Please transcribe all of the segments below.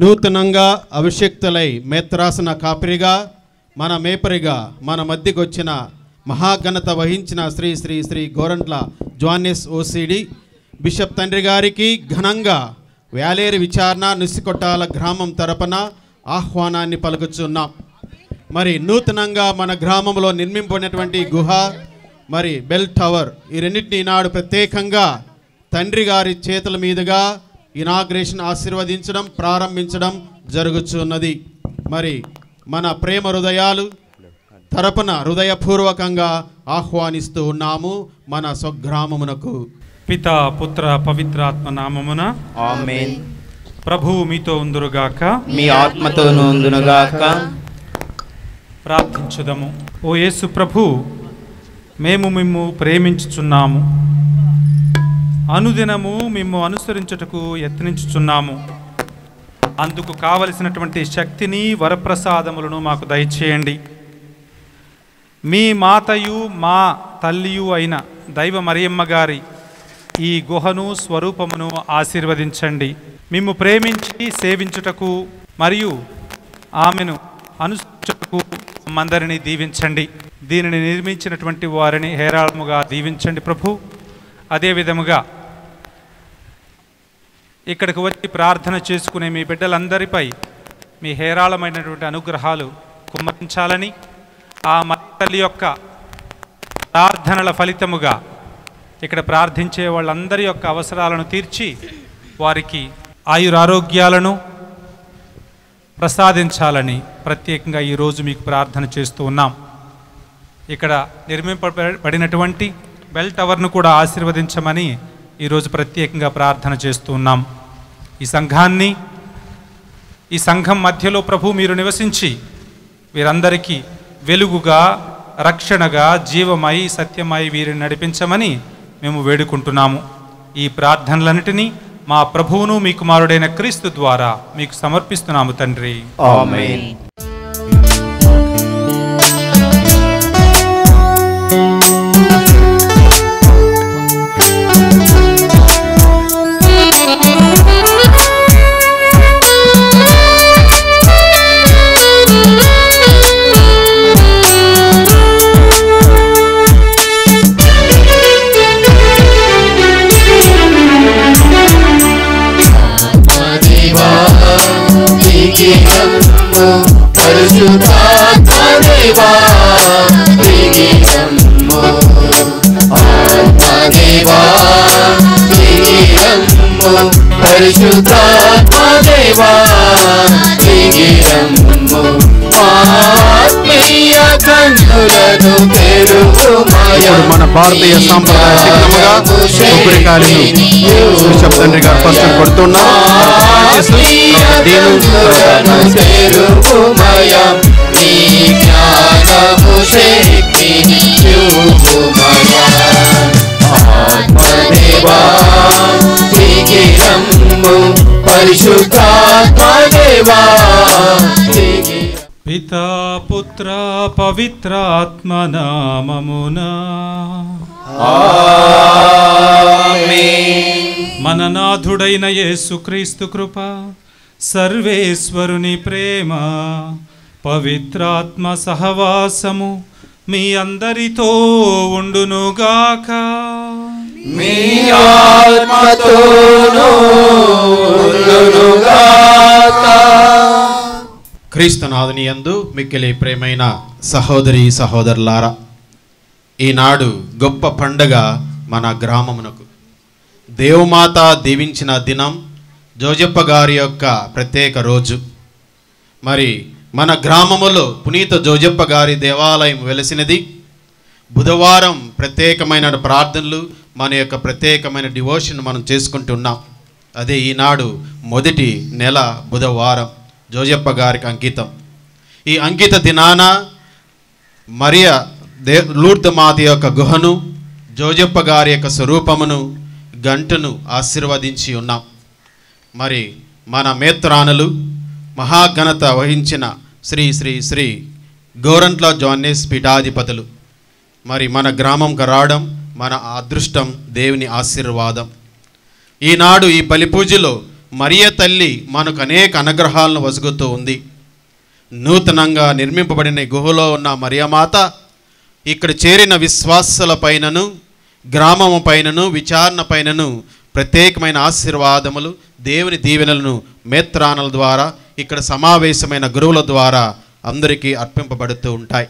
నూతనంగా అభిషేక్తులై మేత్రాసన కాపరిగా మన మేపరిగా మన మధ్యకు వచ్చిన మహాఘనత వహించిన Shri Shri Shri Gorantla Jones OCD bishop తండ్రి గారికి ఘనంగా వేలేరు విచారణ నుసికొట్టాల గ్రామం తరపున ఆహ్వానాన్ని పలుకుచున్నాం. మరి నూతనంగా మన గ్రామంలో నిర్మింపబడినటువంటి గుహ మరి బెల్ టవర్ ఈ రెండింటిని ఈనాడు ప్రత్యేకంగా తండ్రి గారి చేతుల మీదుగా ఇనాగ్రేషన్ ఆశీర్వదించడం ప్రారంభించడం జరుగుతున్నది. మరి మన ప్రేమ హృదయాలు తరపున హృదయపూర్వకంగా ఆహ్వానిస్తూ ఉన్నాము మన స్వగ్రామమునకు. పితా పుత్ర పవిత్రాత్మ నామమున ఆమేన్. ప్రభువు మీతో ఉందురుగాక, మీ ఆత్మతోనూ ఉందునుగాక. ప్రార్థించుదము. ఓ యేసు ప్రభు, మేము మిమ్ము ప్రేమించుచున్నాము, అనుదినము మిమ్ము అనుసరించుటకు యత్నించుచున్నాము. అందుకు కావలసినటువంటి శక్తిని వరప్రసాదములను మాకు దయచేయండి. మీ మాతయు మా తల్లియు అయిన దైవ మరియమ్మ గారి ఈ గుహను స్వరూపమును ఆశీర్వదించండి. మిమ్ము ప్రేమించి సేవించుటకు మరియు ఆమెను అనుసరించుటకు మనందరినీ దీవించండి. దీనిని నిర్మించినటువంటి వారిని హేరాళముగా దీవించండి ప్రభు. అదేవిధముగా ఇక్కడికి వచ్చి ప్రార్థన చేసుకునే మీ బిడ్డలందరిపై మీ హేరాళమైనటువంటి అనుగ్రహాలు కుమ్మరించాలని, ఆ తల్లి యొక్క ప్రార్థనల ఫలితముగా ఇక్కడ ప్రార్థించే వాళ్ళందరి యొక్క అవసరాలను తీర్చి వారికి ఆయురారోగ్యాలను ప్రసాదించాలని ప్రత్యేకంగా ఈరోజు మీకు ప్రార్థన చేస్తూ ఉన్నాం. ఇక్కడ నిర్మింపబడినటువంటి బెల్ టవర్ను కూడా ఆశీర్వదించమని ఈరోజు ప్రత్యేకంగా ప్రార్థన చేస్తూ ఉన్నాం. ఈ సంఘాన్ని, ఈ సంఘం మధ్యలో ప్రభు మీరు నివసించి వీరందరికీ వెలుగుగా, రక్షణగా, జీవమై, సత్యమై వీరిని నడిపించమని మేము వేడుకుంటున్నాము. ఈ ప్రార్థనలన్నిటినీ మా ప్రభువును మీ కుమారుడైన క్రీస్తు ద్వారా మీకు సమర్పిస్తున్నాము తండ్రి. ఆమేన్. మన భారతీయ సాంప్రదాయ చిహ్నముగా కొబ్బరికాయలను బిషప్ తండ్రి గారు ఫస్ట్ కొడుతున్నారు. పితా పుత్ర పవిత్రాత్మ నామమునా మన నాథుడైన యేసుక్రీస్తు కృప, సర్వేశ్వరుని ప్రేమ, పవిత్రాత్మ సహవాసము మీ అందరితో ఉండునుగాక. మీ ఆత్మతోనూ ఉండునుగాక. క్రీస్తునాథుని యందు మిక్కిలి ప్రేమైన సహోదరి సహోదరులారా, ఈనాడు గొప్ప పండగ మన గ్రామమునకు. దేవమాత దీవించిన దినం, జోజప్ప గారి యొక్క ప్రత్యేక రోజు. మరి మన గ్రామములో పునీత జోజప్ప గారి దేవాలయం వెలసినది. బుధవారం ప్రత్యేకమైన ప్రార్థనలు, మన యొక్క ప్రత్యేకమైన డివోషన్ మనం చేసుకుంటున్నాం. అదే ఈనాడు మొదటి నెల బుధవారం జోజప్ప గారికి అంకితం. ఈ అంకిత దినాన మరియా లూర్ద మాత యొక్క గుహను, జోజప్ప గారి యొక్క స్వరూపమును, గంటను ఆశీర్వదించి ఉన్నాం. మరి మన మేత్రానులు మహాఘనత వహించిన శ్రీ శ్రీ శ్రీ గోరంట్ల జానెస్ పీఠాధిపతులు మరి మన గ్రామంకు రావడం మన అదృష్టం, దేవుని ఆశీర్వాదం. ఈనాడు ఈ బలి పూజలో మరియ తల్లి మనకు అనేక అనుగ్రహాలను వసుగుతూ ఉంది. నూతనంగా నిర్మింపబడిన గుహలో ఉన్న మరియమాత ఇక్కడ చేరిన విశ్వాసుల పైనను, గ్రామము పైనను, విచారణ పైనను ప్రత్యేకమైన ఆశీర్వాదములు, దేవుని దీవెనలను మేత్రానల ద్వారా, ఇక్కడ సమావేశమైన గురువుల ద్వారా అందరికీ అర్పింపబడుతూ ఉంటాయి.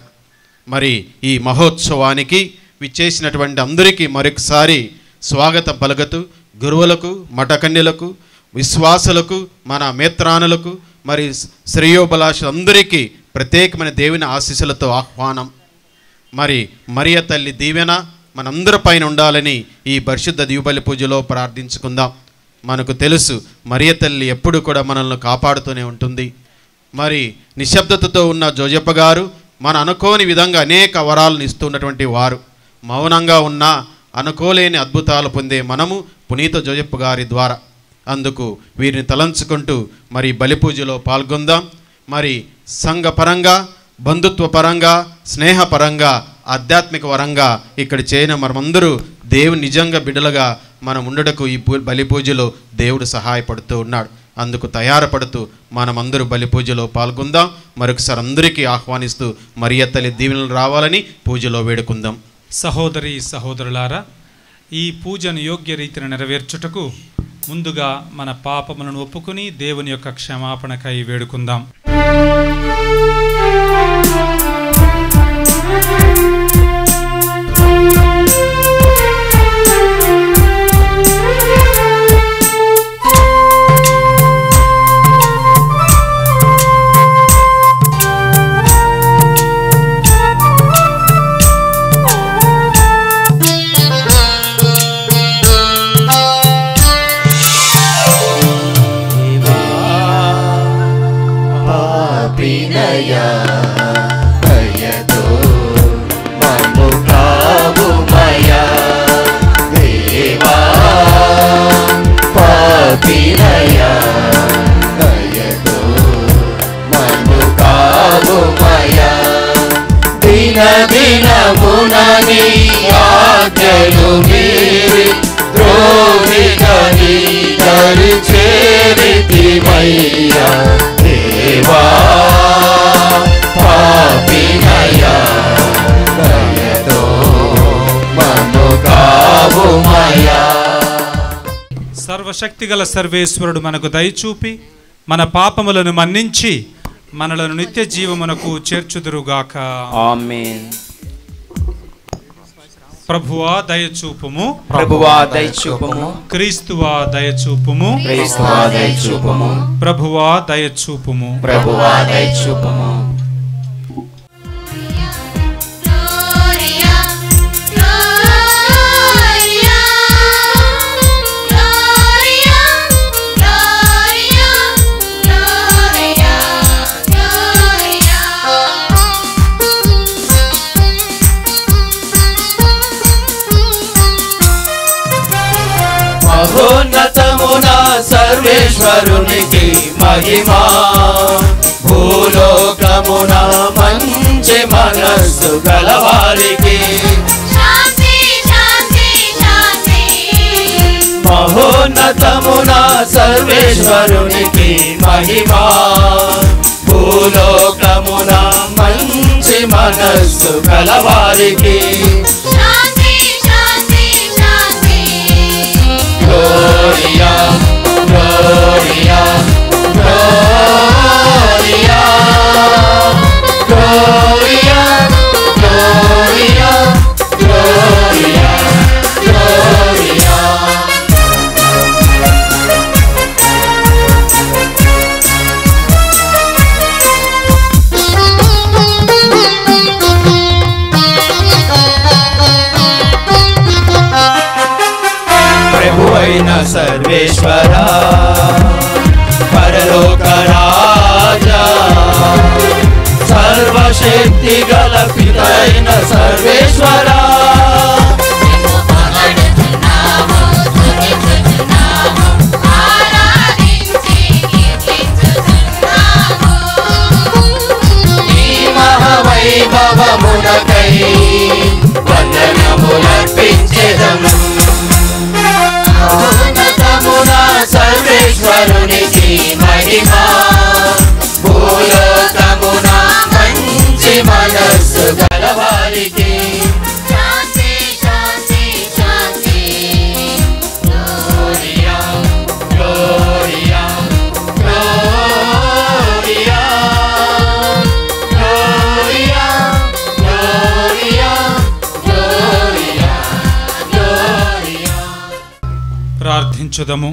మరి ఈ మహోత్సవానికి విచ్చేసినటువంటి అందరికీ మరొకసారి స్వాగతం పలుకుతూ, గురువులకు, మఠకన్యలకు, విశ్వాసులకు, మన మేత్రానులకు, మరి శ్రేయోభిలాషులందరికీ ప్రత్యేకమైన దేవుని ఆశీస్సులతో ఆహ్వానం. మరి మరియ తల్లి దీవెన మనందరి పైన ఉండాలని ఈ పరిశుద్ధ దీవబలి పూజలో ప్రార్థించుకుందాం. మనకు తెలుసు మరియ తల్లి ఎప్పుడు కూడా మనల్ని కాపాడుతూనే ఉంటుంది. మరి నిశ్శబ్దతతో ఉన్న జోజప్ప గారు మన అనుకోని విధంగా అనేక వరాలను ఇస్తున్నటువంటి వారు. మౌనంగా ఉన్న అనుకోలేని అద్భుతాలు పొందే మనము పునీత జోజప్ప గారి ద్వారా. అందుకు వీరిని తలంచుకుంటూ మరి బలిపూజలో పాల్గొందాం. మరి సంఘపరంగా, బంధుత్వపరంగా, స్నేహపరంగా, ఆధ్యాత్మిక పరంగా ఇక్కడ చేయన మనమందరూ దేవుని నిజంగా బిడ్డలుగా మనం ఉండటకు ఈ బలిపూజలో దేవుడు సహాయపడుతూ ఉన్నాడు. అందుకు తయారుపడుతూ మనమందరూ బలిపూజలో పాల్గొందాం. మరొకసారి అందరికీ ఆహ్వానిస్తూ మరియ తల్లి దీవెనలు రావాలని పూజలో వేడుకుందాం. సహోదరి సహోదరులారా, ఈ పూజను యోగ్య రీతిని నెరవేర్చుటకు ముందుగా మన పాపములను ఒప్పుకుని దేవుని యొక్క క్షమాపణకై వేడుకుందాం. దినమునని ఆజ్ఞలు మీరి ద్రోహిగని దరిచేరితిమయ్యా దేవా పాపినయ్యా దయతో మమ్ము కావుమయ్యా. సర్వశక్తిగల సర్వేశ్వరుడు మనకు దయచూపి మన పాపములను మన్నించి మనలను నిత్య జీవమునకు చేర్చుదురుగాక. ఆమేన్. ప్రభువా దయచూపుము, ప్రభువా దయచూపుము, క్రీస్తువా దయచూపుము, క్రీస్తువా దయచూపుము, ప్రభువా దయచూపుము, ప్రభువా దయచూపుము. మహోన్నతమున సర్వేశ్వరునికి మహిమా, భూలోకమున మంచి మనస్సు గలవారికి శాంతి శాంతి శాంతి. మహోన్నతమున సర్వేశ్వరునికి మహిమా, భూలోకమున మంచి మనస్సు గలవారికి శాంతి శాంతి శాంతి. Gloria, Gloria, Gloria, Gloria, Gloria, Gloria, Gloria. ప్రభువైన సర్వేశ్వరా, పరలోక రాజా, సర్వశక్తి గల పితైన సర్వేశ్వరా, నిన్ను పొగడుచున్నాము, స్తుతించుచున్నాము, ఆరాధించి కీర్తించుచున్నాము. నీ మహావైభవమునకై వందనములర్పించెదము. మహోన్నతమున సర్వేశ్వరు మహిమా భూలోకమున మంచి మనస్సు గలవారికి శాంతి శాంతి శాంతి Gloria Gloria Gloria Gloria Gloria Gloria Gloria. ప్రార్థించుదము.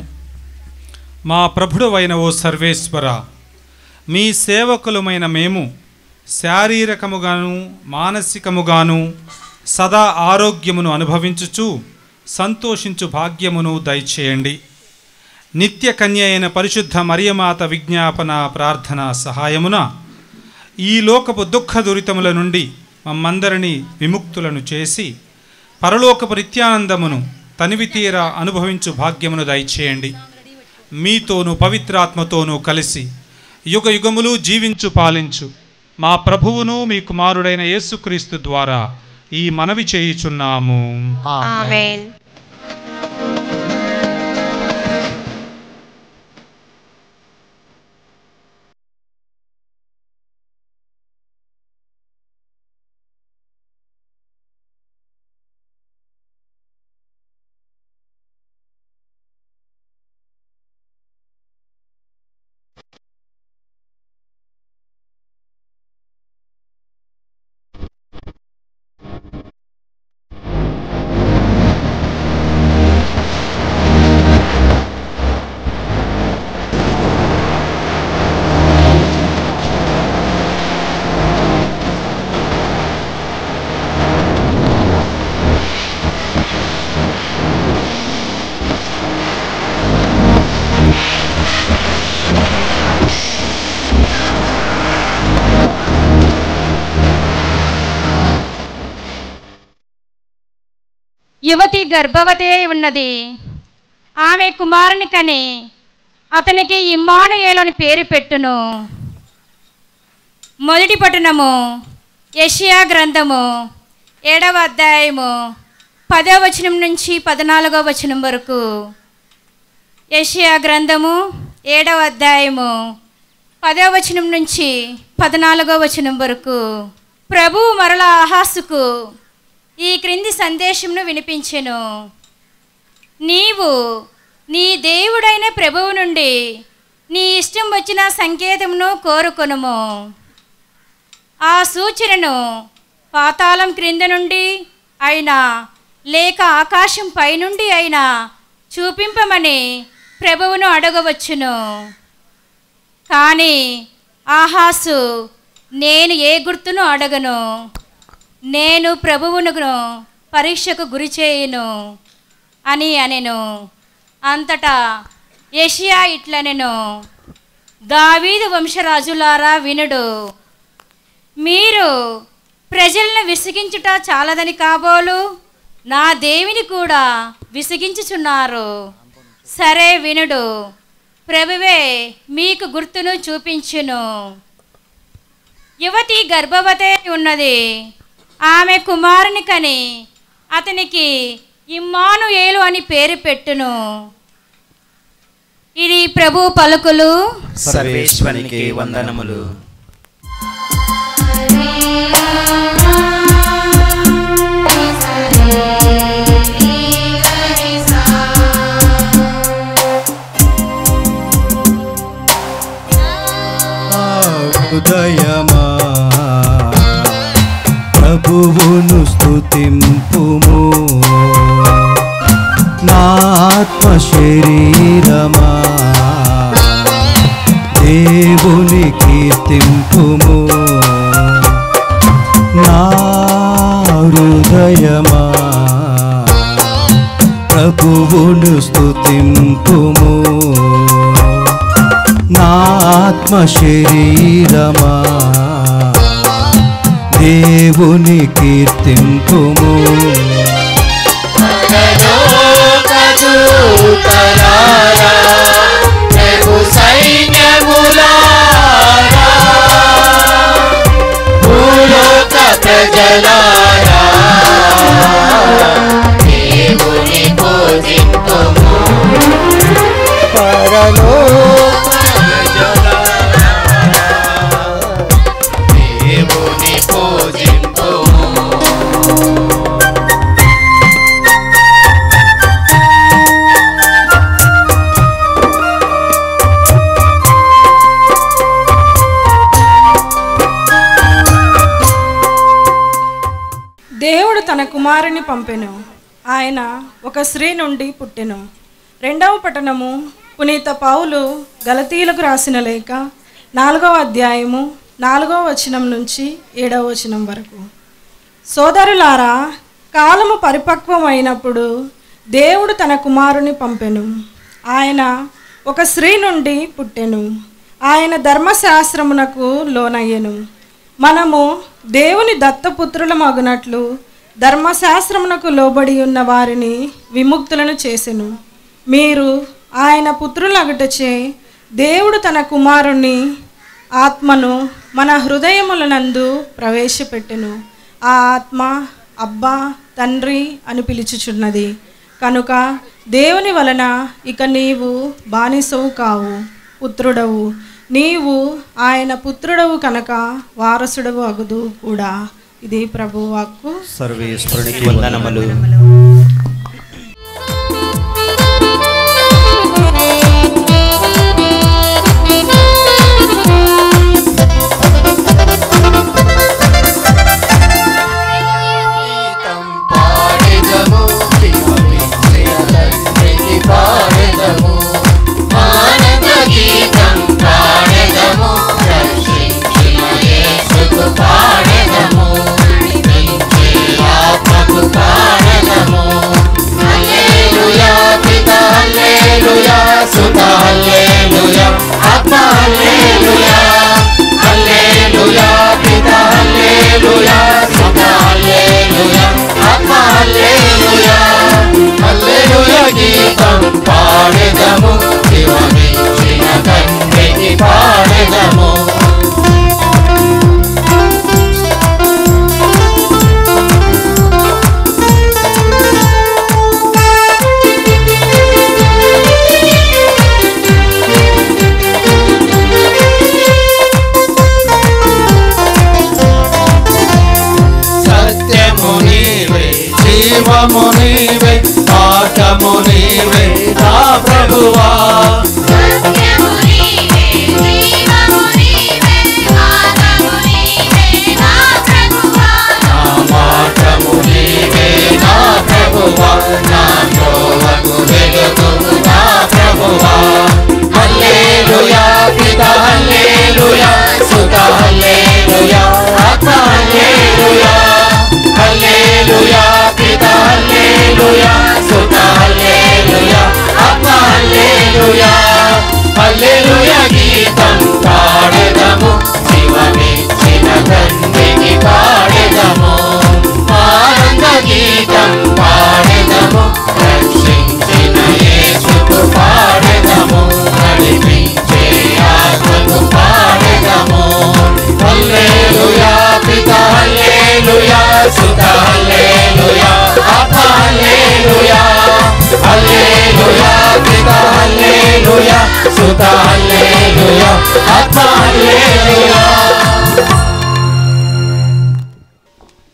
మా ప్రభుడవైన ఓ సర్వేశ్వర, మీ సేవకులమైన మేము శారీరకముగాను మానసికముగాను సదా ఆరోగ్యమును అనుభవించుచు సంతోషించు భాగ్యమును దయచేయండి. నిత్య కన్య అయిన పరిశుద్ధ మరియమాత విజ్ఞాపన ప్రార్థన సహాయమున ఈ లోకపు దుఃఖ దురితముల నుండి మమ్మందరినీ విముక్తులను చేసి పరలోకపు నిత్యానందమును తనివితీరా అనుభవించు భాగ్యమును దయచేయండి. మీతోనూ పవిత్రాత్మతోనూ కలిసి యుగ యుగములు జీవించు పాలించు మా ప్రభువును మీ కుమారుడైన యేసుక్రీస్తు ద్వారా ఈ మనవి చేయుచున్నాము. ఆమేన్. యువతి గర్భవతి అయి ఉన్నది. ఆమె కుమారుని కని అతనికి ఇమ్మానుయేలు అని పేరు పెట్టును. మొదటి పట్టణము యెషయా గ్రంథము 7వ అధ్యాయము 10వ వచనం నుంచి 14వ వచనం వరకు. యెషయా గ్రంథము 7వ అధ్యాయము 10వ వచనం నుంచి 14వ వచనం వరకు. ప్రభువు మరలా ఆహాసుకు ఈ క్రింది సందేశమును వినిపించెను. నీవు నీ దేవుడైన ప్రభువు నుండి నీ ఇష్టం వచ్చిన సంకేతమును కోరుకొనుము. ఆ సూచనను పాతాళం క్రింద నుండి అయినా లేక ఆకాశం పైనుండి అయినా చూపింపమని ప్రభువును అడగవచ్చును. కానీ ఆహాసు, నేను ఏ గుర్తును అడగను, నేను ప్రభువును పరీక్షకు గురి చేయును అని అనెను. అంతటా యెషయా ఇట్లనెను, దావీదు వంశరాజులారా వినుడు. మీరు ప్రజలను విసిగించుట చాలదని కాబోలు నా దేవుని కూడా విసిగించుచున్నారు. సరే వినుడు, ప్రభువే మీకు గుర్తును చూపించును. యువతి గర్భవతి ఉన్నది. ఆమె కుమారుని కని అతనికి ఇమ్మానుయేలు అని పేరు పెట్టును. ఇది ప్రభు పలుకులు. సర్వేశ్వరునికి వందనములు. హృదయమా ప్రభువును స్తుతింపుము, నా ఆత్మ శరీరమా దేవుని కీర్తింపుము. నా హృదయమా ప్రభువును స్తుతింపుము, నా ఆత్మ శరీరమా దేవుని కీర్తింపుము. పరలోకదూతలారా, ప్రభు సైన్యములారా, భూలోక ప్రజలారా, దేవుని పూజింతుము. పరలోక ప్రజలారా, తన కుమారుని పంపెను. ఆయన ఒక స్త్రీ నుండి పుట్టెను. రెండవ పట్టణము పునీత పౌలు గలతీయులకు రాసిన లేఖ 4వ అధ్యాయము 4వ వచనం నుంచి 7వ వచనం వరకు. సోదరులారా, కాలము పరిపక్వమైనప్పుడు దేవుడు తన కుమారుని పంపెను. ఆయన ఒక స్త్రీ నుండి పుట్టెను. ఆయన ధర్మశాస్త్రమునకు లోనయ్యెను. మనము దేవుని దత్తపుత్రులమగునట్లు ధర్మశాస్త్రమునకు లోబడి ఉన్న వారిని విముక్తులను చేసెను. మీరు ఆయన పుత్రులగుటచే దేవుడు తన కుమారుని ఆత్మను మన హృదయములనందు ప్రవేశపెట్టెను. ఆ ఆత్మ అబ్బా తండ్రి అని పిలుచుచున్నది. కనుక దేవుని వలన ఇక నీవు బానిసవు కావు, పుత్రుడవు. నీవు ఆయన పుత్రుడవు కనుక వారసుడవు అగుదు కూడా. ఇది ప్రభువు వాక్కు. సర్వేశ్వరునికి వందనములు.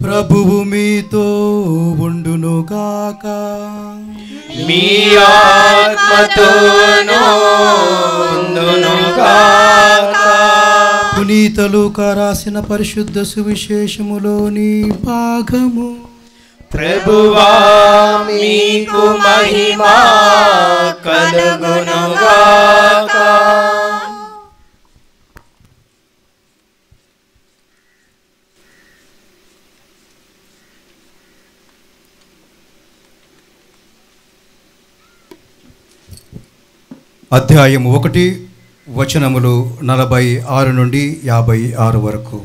ప్రభువు మీతో ఉండునుగాక. మీ ఆత్మతోనూ ఉండునుగాక. పునీత లూకా రాసిన పరిశుద్ధ సువిశేషములోని భాగము. ప్రభువా మీకు మహిమా కలుగునుగాక. అధ్యాయం 1 వచనములు 46 నుండి 56 వరకు.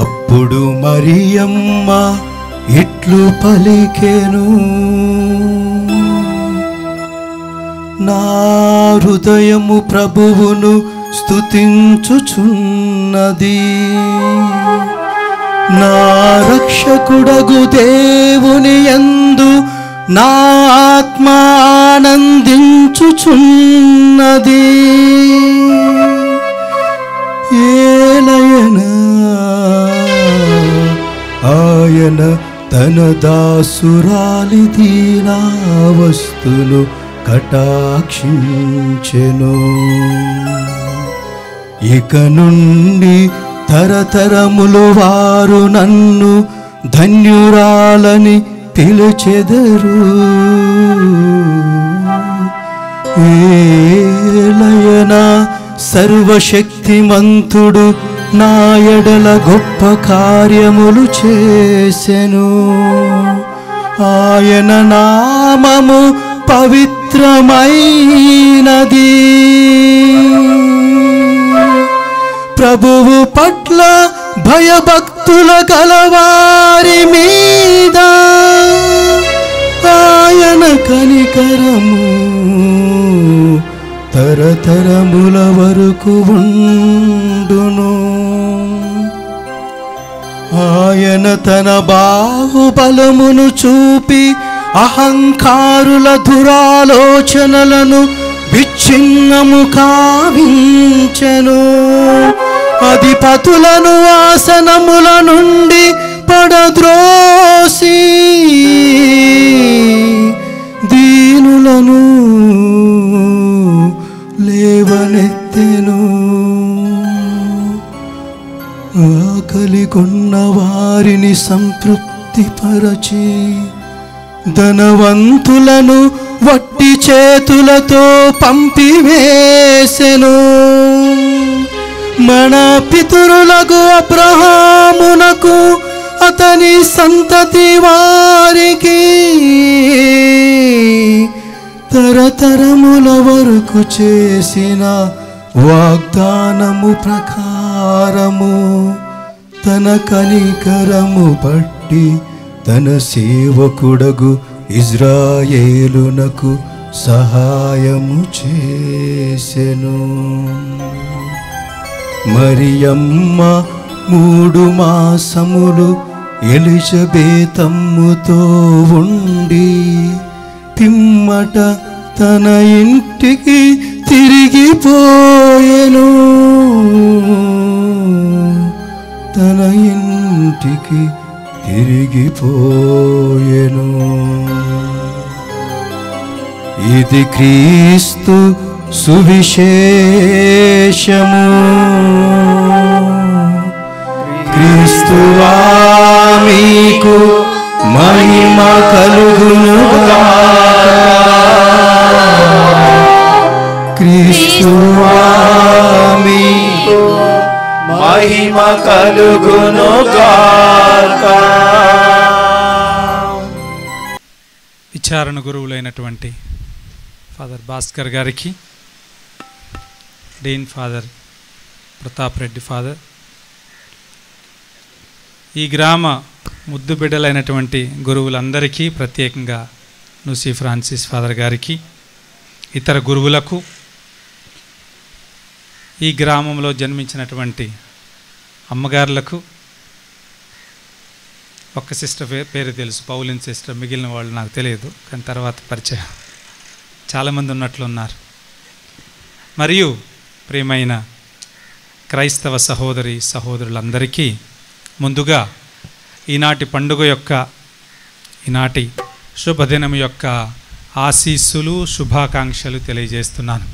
అప్పుడు మరియమ్మ ఇట్లు పలికెను, నా హృదయము ప్రభువును స్తుతించుచున్నది, నా రక్షకుడగు దేవుని యందు నా ఆత్మ ఆనందించుచున్నది. ఏలయన ఆయన తన దాసురాలి దీనావస్థును కటాక్షించెను. ఇక నుండి తరతరములు వారు నన్ను ధన్యురాలని పిలిచెదరు. ఏలయన సర్వశక్తిమంతుడు నా ఎడల గొప్ప కార్యములు చేసెను. ఆయన నామము పవిత్రమైనది. ప్రభువు పట్ల భయభక్తుల గలవారి మీద ఆయన కనికరము తరతరముల వరకు ఉండును. ఆయన తన బాహుబలమును చూపి అహంకారుల దురాలోచనలను విచ్ఛిన్నము కావించెను. అధిపతులను ఆసనముల నుండి పడద్రోసి దీనులను లేవనెత్తెను. ఆకలిగొన్న వారిని సంతృప్తిపరచి ధనవంతులను వట్టి చేతులతో పంపివేసెను. మన పితరులకు అబ్రహామునకు అతని సంతతి వారికి తరతరముల వరకు చేసిన వాగ్దానము ప్రకారము తన కనికరము బట్టి తన సేవకుడగు ఇజ్రాయేలునకు సహాయము చేసెను. మరియమ్మ 3 మాసములు ఎలిజబెతమ్ముతో ఉండి పిమ్మట తన ఇంటికి తిరిగిపోయెను. తన ఇంటికి తిరిగిపోయెను. ఇది క్రీస్తు సువిశేషము. క్రీస్తువా మీకు మహిమ కలుగునుగా. క్రీస్తువా మీకు మహిమ కలుగునుగాక. విచారణ గురువులైనటువంటి ఫాదర్ భాస్కర్ గారికి, డీన్ ఫాదర్ ప్రతాప్ రెడ్డి ఫాదర్, ఈ గ్రామ ముద్దు బిడ్డలైనటువంటి గురువులందరికీ, ప్రత్యేకంగా నూసి ఫ్రాన్సిస్ ఫాదర్ గారికి, ఇతర గురువులకు, ఈ గ్రామంలో జన్మించినటువంటి అమ్మగారులకు, ఒక్క సిస్టర్ పేరు తెలుసు, పౌలిన్ సిస్టర్, మిగిలిన వాళ్ళు నాకు తెలియదు, కానీ తర్వాత పరిచయం, చాలామంది ఉన్నట్లున్నారు. మరియు ప్రియమైన క్రైస్తవ సహోదరి సహోదరులందరికీ ముందుగా ఈనాటి పండుగ యొక్క, ఈనాటి శుభదినం యొక్క ఆశీస్సులు, శుభాకాంక్షలు తెలియజేస్తున్నాను.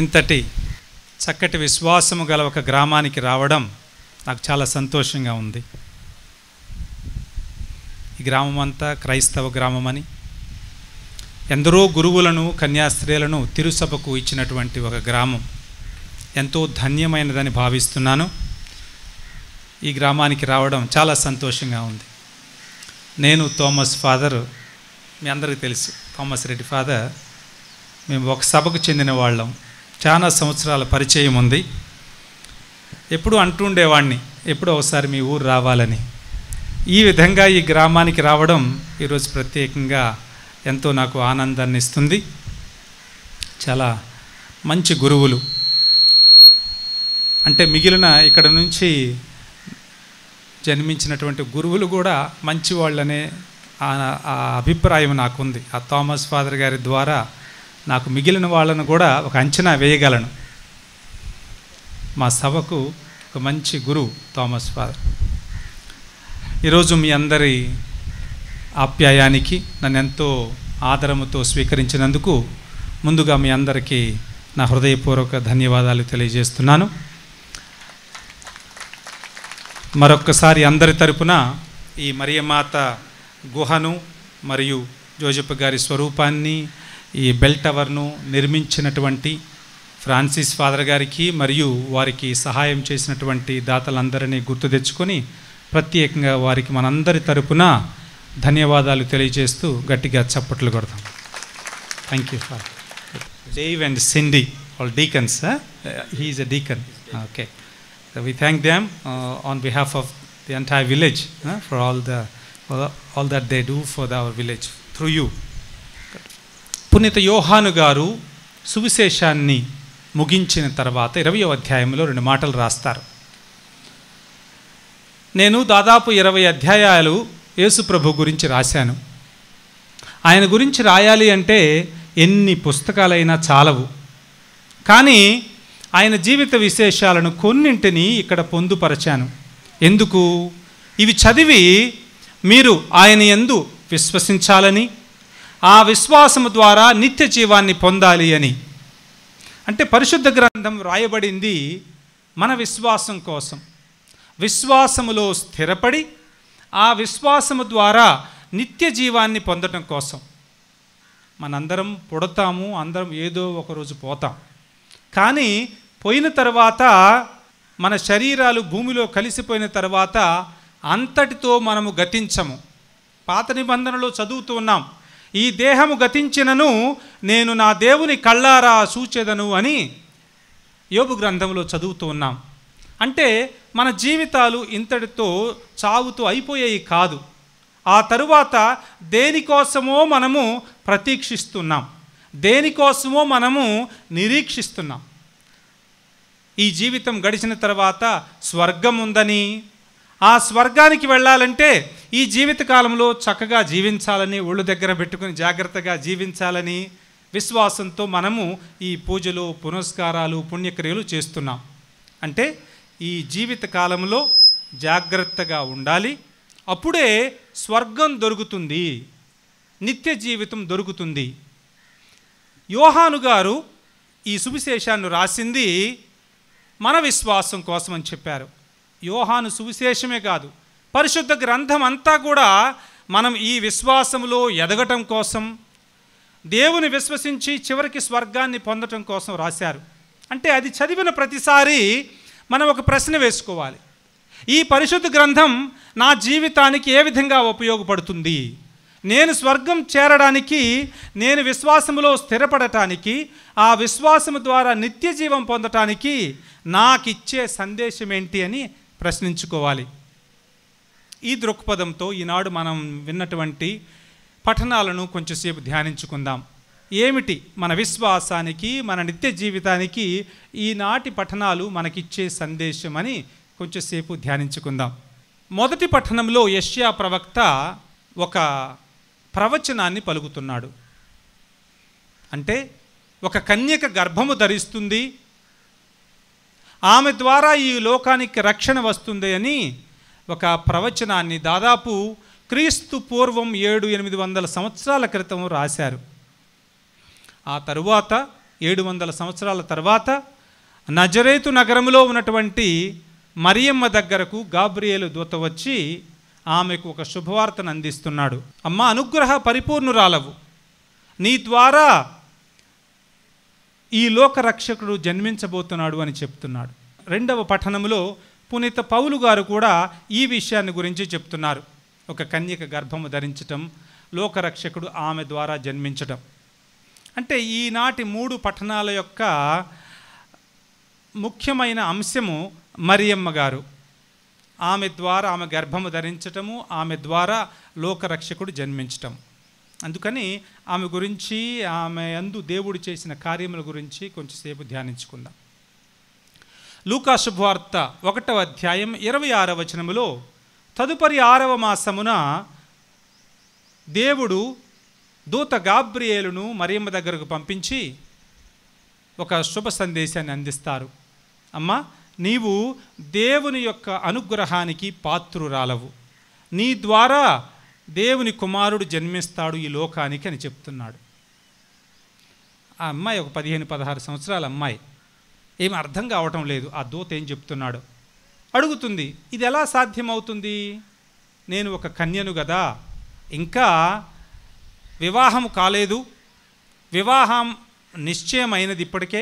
ఇంతటి చక్కటి విశ్వాసము గల ఒక గ్రామానికి రావడం నాకు చాలా సంతోషంగా ఉంది. ఈ గ్రామం అంతా క్రైస్తవ గ్రామమని, ఎందరో గురువులను, కన్యాస్త్రీలను తిరుసభకు ఇచ్చినటువంటి ఒక గ్రామం ఎంతో ధన్యమైనదని భావిస్తున్నాను. ఈ గ్రామానికి రావడం చాలా సంతోషంగా ఉంది. నేను థామస్ ఫాదర్, మీ అందరికీ తెలుసు, థామస్ రెడ్డి ఫాదర్, మేము ఒక సభకు చెందిన వాళ్ళం. చాలా సంవత్సరాల పరిచయం ఉంది. ఎప్పుడు అంటుండేవాడిని, ఎప్పుడో ఒకసారి మీ ఊరు రావాలని. ఈ విధంగా ఈ గ్రామానికి రావడం ఈరోజు ప్రత్యేకంగా ఎంతో నాకు ఆనందాన్ని ఇస్తుంది. చాలా మంచి గురువులు, అంటే మిగిలిన ఇక్కడ నుంచి జన్మించినటువంటి గురువులు కూడా మంచివాళ్ళనే ఆ అభిప్రాయం నాకుంది. ఆ థామస్ ఫాదర్ గారి ద్వారా నాకు మిగిలిన వాళ్ళను కూడా ఒక అంచనా వేయగలను. మా సభకు ఒక మంచి గురువు థామస్ ఫాదర్. ఈరోజు మీ అందరి ఆప్యాయానికి నన్ను ఎంతో ఆదరముతో స్వీకరించినందుకు ముందుగా మీ అందరికీ నా హృదయపూర్వక ధన్యవాదాలు తెలియజేస్తున్నాను. మరొక్కసారి అందరి తరపున ఈ మరియమాత గుహను మరియు జోజప్ప గారి స్వరూపాన్ని, ఈ బెల్ టవర్ను నిర్మించినటువంటి ఫ్రాన్సిస్ ఫాదర్ గారికి మరియు వారికి సహాయం చేసినటువంటి దాతలందరినీ గుర్తు తెచ్చుకొని ప్రత్యేకంగా వారికి మనందరి తరపున ధన్యవాదాలు తెలియజేస్తూ గట్టిగా చప్పట్లు కొడతాం. Thank you father. Dave and Cindy, all deacons. He is a deacon. Okay. So we thank them on behalf of the entire village for all that they do for our village through you. పునీత యోహాను గారు సువిశేషాన్ని ముగించిన తర్వాత 20వ అధ్యాయంలో 2 మాటలు రాస్తారు. నేను దాదాపు 20 అధ్యాయాలు యేసు ప్రభు గురించి రాశాను. ఆయన గురించి రాయాలి అంటే ఎన్ని పుస్తకాలైనా చాలవు. కానీ ఆయన జీవిత విశేషాలను కొన్నింటిని ఇక్కడ పొందుపరచాను. ఎందుకు? ఇవి చదివి మీరు ఆయన యందు విశ్వసించాలని, ఆ విశ్వాసము ద్వారా నిత్య జీవాన్ని పొందాలి అని. అంటే పరిశుద్ధ గ్రంథం రాయబడింది మన విశ్వాసం కోసం, విశ్వాసములో స్థిరపడి ఆ విశ్వాసము ద్వారా నిత్య జీవాన్ని పొందడం కోసం. మనందరం పుడతాము, అందరం ఏదో ఒకరోజు పోతాం. కానీ పోయిన తర్వాత మన శరీరాలు భూమిలో కలిసిపోయిన తర్వాత అంతటితో మనము గతించము. పాత నిబంధనలో చదువుతూ ఉన్నాం, ఈ దేహము గతించినను నేను నా దేవుని కళ్ళారా చూచెదను అని యోబు గ్రంథంలో చదువుతూ ఉన్నాం. అంటే మన జీవితాలు ఇంతటితో చావుతో అయిపోయాయి కాదు. ఆ తరువాత దేనికోసమో మనము ప్రతీక్షిస్తున్నాం, దేనికోసమో మనము నిరీక్షిస్తున్నాం. ఈ జీవితం గడిచిన తర్వాత స్వర్గం ఉందని, ఆ స్వర్గానికి వెళ్ళాలంటే ఈ జీవితకాలంలో చక్కగా జీవించాలని, ఒళ్ళు దగ్గర పెట్టుకుని జాగ్రత్తగా జీవించాలని విశ్వాసంతో మనము ఈ పూజలు, పునస్కారాలు, పుణ్యక్రియలు చేస్తున్నాం. అంటే ఈ జీవిత కాలంలో జాగ్రత్తగా ఉండాలి. అప్పుడే స్వర్గం దొరుకుతుంది, నిత్య జీవితం దొరుకుతుంది. యోహాను గారు ఈ సువిశేషాన్ని రాసింది మన విశ్వాసం కోసం అని చెప్పారు. యోహాను సువిశేషమే కాదు, పరిశుద్ధ గ్రంథం అంతా కూడా మనం ఈ విశ్వాసంలో ఎదగటం కోసం, దేవుని విశ్వసించి చివరికి స్వర్గాన్ని పొందటం కోసం రాశారు. అంటే అది చదివిన ప్రతిసారి మనం ఒక ప్రశ్న వేసుకోవాలి, ఈ పరిశుద్ధ గ్రంథం నా జీవితానికి ఏ విధంగా ఉపయోగపడుతుంది? నేను స్వర్గం చేరడానికి, నేను విశ్వాసములో స్థిరపడటానికి, ఆ విశ్వాసము ద్వారా నిత్య జీవం పొందటానికి నాకిచ్చే సందేశం ఏంటి అని ప్రశ్నించుకోవాలి. ఈ దృక్పథంతో ఈనాడు మనం విన్నటువంటి పఠనాలను కొంచెంసేపు ధ్యానించుకుందాం. ఏమిటి మన విశ్వాసానికి, మన నిత్య జీవితానికి ఈనాటి పఠనాలు మనకిచ్చే సందేశం అని కొంచెంసేపు ధ్యానించుకుందాం. మొదటి పఠనంలో యెషయా ప్రవక్త ఒక ప్రవచనాన్ని పలుకుతున్నాడు. అంటే ఒక కన్యక గర్భము ధరిస్తుంది, ఆమె ద్వారా ఈ లోకానికి రక్షణ వస్తుంది అని ఒక ప్రవచనాన్ని దాదాపు క్రీస్తు పూర్వం 700-800 సంవత్సరాల క్రితం రాశారు. ఆ తరువాత 700 సంవత్సరాల తర్వాత నజరేతు నగరంలో ఉన్నటువంటి మరియమ్మ దగ్గరకు గాబ్రియేలు దూత వచ్చి ఆమెకు ఒక శుభవార్తను అందిస్తున్నాడు. అమ్మ, అనుగ్రహ పరిపూర్ణురాలవు, నీ ద్వారా ఈ లోకరక్షకుడు జన్మించబోతున్నాడు అని చెప్తున్నాడు. రెండవ పఠనంలో పునీత పౌలు గారు కూడా ఈ విషయాన్ని గురించి చెప్తున్నారు. ఒక కన్యక గర్భము ధరించటం, లోకరక్షకుడు ఆమె ద్వారా జన్మించటం. అంటే ఈనాటి 3 పఠనాల యొక్క ముఖ్యమైన అంశము మరియమ్మ గారు. ఆమె ద్వారా, ఆమె గర్భము ధరించటము, ఆమె ద్వారా లోకరక్షకుడు జన్మించటం. అందుకని ఆమె గురించి, ఆమె యందు దేవుడు చేసిన కార్యముల గురించి కొంచెంసేపు ధ్యానించుకుందాం. లూకా శుభవార్త 1వ అధ్యాయం 26వ వచనములో తదుపరి 6వ మాసమున దేవుడు దూత గాబ్రియేలును మరియమ్మ దగ్గరకు పంపించి ఒక శుభ సందేశాన్ని అందిస్తారు. అమ్మ, నీవు దేవుని యొక్క అనుగ్రహానికి పాత్రురాలవు, నీ ద్వారా దేవుని కుమారుడు జన్మిస్తాడు ఈ లోకానికి అని చెప్తున్నాడు. ఆ అమ్మాయి ఒక 15-16 సంవత్సరాల అమ్మాయి, ఏమి అర్థం కావటం లేదు ఆ దూత ఏం చెప్తున్నాడు. అడుగుతుంది, ఇది ఎలా సాధ్యమవుతుంది, నేను ఒక కన్యను కదా, ఇంకా వివాహం కాలేదు, వివాహం నిశ్చయమైనది ఇప్పటికే,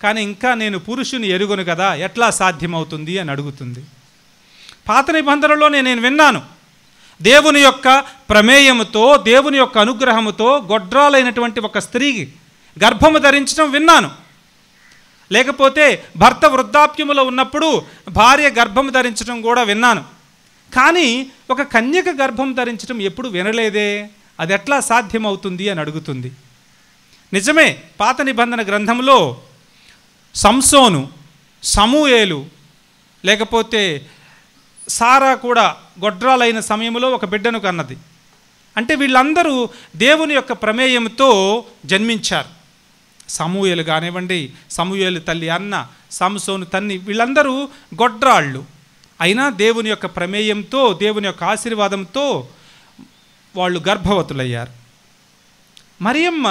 కానీ ఇంకా నేను పురుషుని ఎరుగను కదా, ఎట్లా సాధ్యమవుతుంది అని అడుగుతుంది. పాత నిబంధనలో నేను విన్నాను, దేవుని యొక్క ప్రమేయముతో, దేవుని యొక్క అనుగ్రహముతో గొడ్రాలైనటువంటి ఒక స్త్రీ గర్భము ధరించడం విన్నాను. లేకపోతే భర్త వృద్ధాప్యములో ఉన్నప్పుడు భార్య గర్భము ధరించడం కూడా విన్నాను. కానీ ఒక కన్యక గర్భం ధరించడం ఎప్పుడు వినలేదే, అది ఎట్లా సాధ్యమవుతుంది అని అడుగుతుంది. నిజమే, పాత నిబంధన గ్రంథంలో సంసోను, సమూయేలు, లేకపోతే సారా కూడా గొడ్రాలైన సమయంలో ఒక బిడ్డను కన్నది. అంటే వీళ్ళందరూ దేవుని యొక్క ప్రమేయంతో జన్మించారు. సమూయేలు కానివ్వండి, సమూయేలు తల్లి అన్న, సంసోను తన్ని, వీళ్ళందరూ గొడ్రాళ్ళు అయినా దేవుని యొక్క ప్రమేయంతో, దేవుని యొక్క ఆశీర్వాదంతో వాళ్ళు గర్భవతులయ్యారు. మరియమ్మ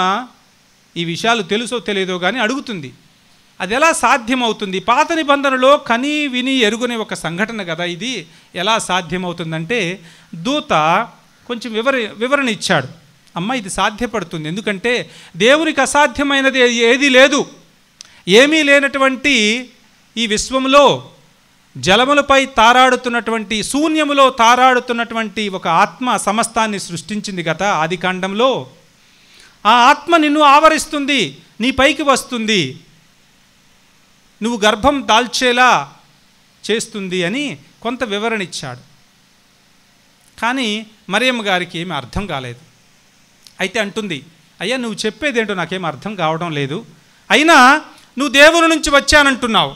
ఈ విషయాలు తెలుసో తెలియదో కానీ అడుగుతుంది, అది ఎలా సాధ్యమవుతుంది, పాత నిబంధనలో కని విని ఎరుగునే ఒక సంఘటన కదా ఇది, ఎలా సాధ్యమవుతుందంటే దూత కొంచెం వివరణ ఇచ్చాడు. అమ్మ, ఇది సాధ్యపడుతుంది, ఎందుకంటే దేవునికి అసాధ్యమైనది ఏదీ లేదు. ఏమీ లేనటువంటి ఈ విశ్వంలో జలములపై తారాడుతున్నటువంటి, శూన్యములో తారాడుతున్నటువంటి ఒక ఆత్మ సమస్తాన్ని సృష్టించింది కదా ఆదికాండంలో. ఆ ఆత్మ నిన్ను ఆవరిస్తుంది, నీ పైకి వస్తుంది, నువ్వు గర్భం దాల్చేలా చేస్తుంది అని కొంత వివరణ ఇచ్చాడు. కానీ మరియమ్మ గారికి ఏమీ అర్థం కాలేదు. అయితే అంటుంది, అయ్యా నువ్వు చెప్పేదేంటో నాకేం అర్థం కావడం లేదు, అయినా నువ్వు దేవుని నుంచి వచ్చానంటున్నావు,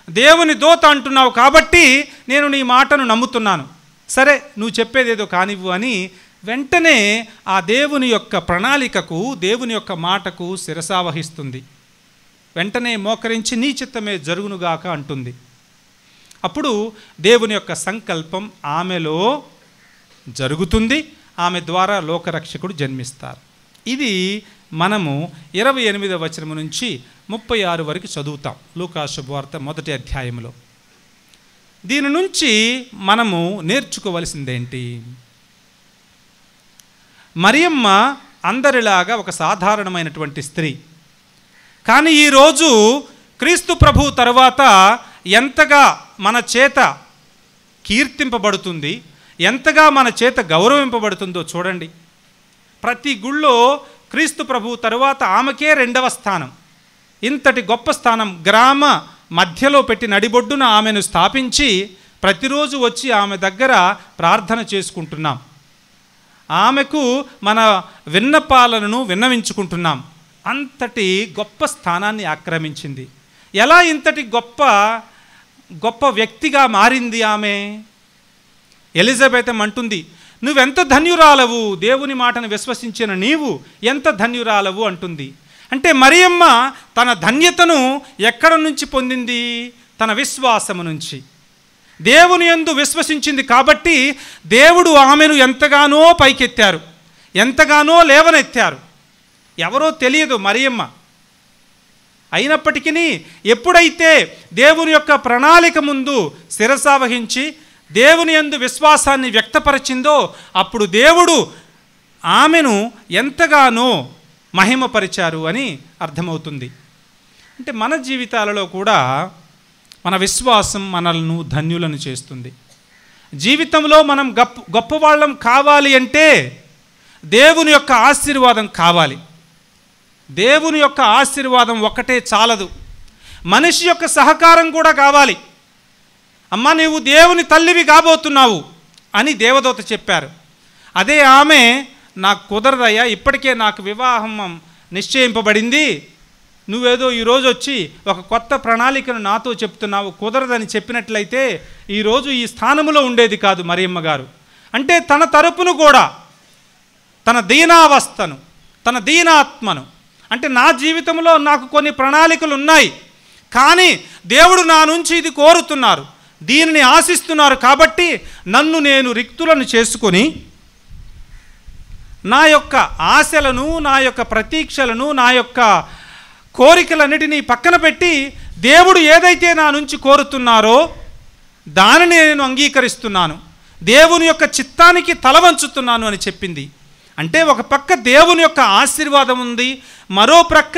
దేవుని దూత అంటున్నావు, కాబట్టి నేను నీ మాటను నమ్ముతున్నాను, సరే నువ్వు చెప్పేదేదో కానివ్వు అని వెంటనే ఆ దేవుని యొక్క ప్రణాళికకు, దేవుని యొక్క మాటకు శిరసావహిస్తుంది. వెంటనే మోకరించి నీ చిత్తమే జరుగునుగాక అంటుంది. అప్పుడు దేవుని యొక్క సంకల్పం ఆమెలో జరుగుతుంది, ఆమె ద్వారా లోకరక్షకుడు జన్మిస్తారు. ఇది మనము 28వ వచనం నుంచి 36 వరకు చదువుతాం లూకా శుభవార్త 1వ అధ్యాయంలో. దీని నుంచి మనము నేర్చుకోవలసిందేంటి? మరియమ్మ అందరిలాగా ఒక సాధారణమైనటువంటి స్త్రీ, కానీ ఈరోజు క్రీస్తు ప్రభు తరువాత ఎంతగా మన చేత కీర్తింపబడుతుంది, ఎంతగా మన చేత గౌరవింపబడుతుందో చూడండి. ప్రతి గుళ్ళో క్రీస్తు ప్రభు తరువాత ఆమెకే 2వ స్థానం. ఇంతటి గొప్ప స్థానం గ్రామ మధ్యలో పెట్టి నడిబొడ్డున ఆమెను స్థాపించి ప్రతిరోజు వచ్చి ఆమె దగ్గర ప్రార్థన చేసుకుంటున్నాం, ఆమెకు మన విన్నపాలను విన్నవించుకుంటున్నాం. అంతటి గొప్ప స్థానాన్ని ఆక్రమించింది. ఎలా ఇంతటి గొప్ప వ్యక్తిగా మారింది ఆమె? ఎలిజబెత్ అంటుంది, నువ్వెంత ధన్యురాలవు, దేవుని మాటను విశ్వసించిన నీవు ఎంత ధన్యురాలవు అంటుంది. అంటే మరియమ్మ తన ధన్యతను ఎక్కడ నుంచి పొందింది? తన విశ్వాసము నుంచి. దేవుని యందు విశ్వసించింది కాబట్టి దేవుడు ఆమెను ఎంతగానో పైకెత్తారు, ఎంతగానో లేవనెత్తారు. ఎవరో తెలియదు మరియమ్మ. అయినప్పటికీ ఎప్పుడైతే దేవుని యొక్క ప్రణాళిక ముందు శిరసావహించి దేవుని యందు విశ్వాసాన్ని వ్యక్తపరిచిందో అప్పుడు దేవుడు ఆమెను ఎంతగానో మహిమపరిచారు అని అర్థమవుతుంది. అంటే మన జీవితాలలో కూడా మన విశ్వాసం మనల్ని ధన్యులను చేస్తుంది. జీవితంలో మనం గొప్పవాళ్ళం కావాలి అంటే దేవుని యొక్క ఆశీర్వాదం కావాలి. దేవుని యొక్క ఆశీర్వాదం ఒక్కటే చాలదు, మనిషి యొక్క సహకారం కూడా కావాలి. అమ్మ, నీవు దేవుని తల్లివి కాబోతున్నావు అని దేవదూత చెప్పారు. అదే ఆమె, నాకు కుదరదయ్యా, ఇప్పటికే నాకు వివాహం నిశ్చయింపబడింది, నువ్వేదో ఈరోజు వచ్చి ఒక కొత్త ప్రణాళికను నాతో చెప్తున్నావు, కుదరదని చెప్పినట్లయితే ఈరోజు ఈ స్థానంలో ఉండేది కాదు మరియమ్మ గారు. అంటే తన తరపును కూడా తన దీనావస్థను, తన దీనాత్మను, అంటే నా జీవితంలో నాకు కొన్ని ప్రణాళికలు ఉన్నాయి, కానీ దేవుడు నా నుంచి ఇది కోరుతున్నారు, దీనిని ఆశిస్తున్నారు, కాబట్టి నన్ను నేను రిక్తులను చేసుకొని నా యొక్క ఆశలను, నా యొక్క ప్రతీక్షలను, నా యొక్క కోరికలన్నిటినీ పక్కన పెట్టి దేవుడు ఏదైతే నా నుంచి కోరుతున్నారో దానిని నేను అంగీకరిస్తున్నాను, దేవుని యొక్క చిత్తానికి తల వంచుతున్నాను అని చెప్పింది. అంటే ఒక పక్క దేవుని యొక్క ఆశీర్వాదం ఉంది, మరో ప్రక్క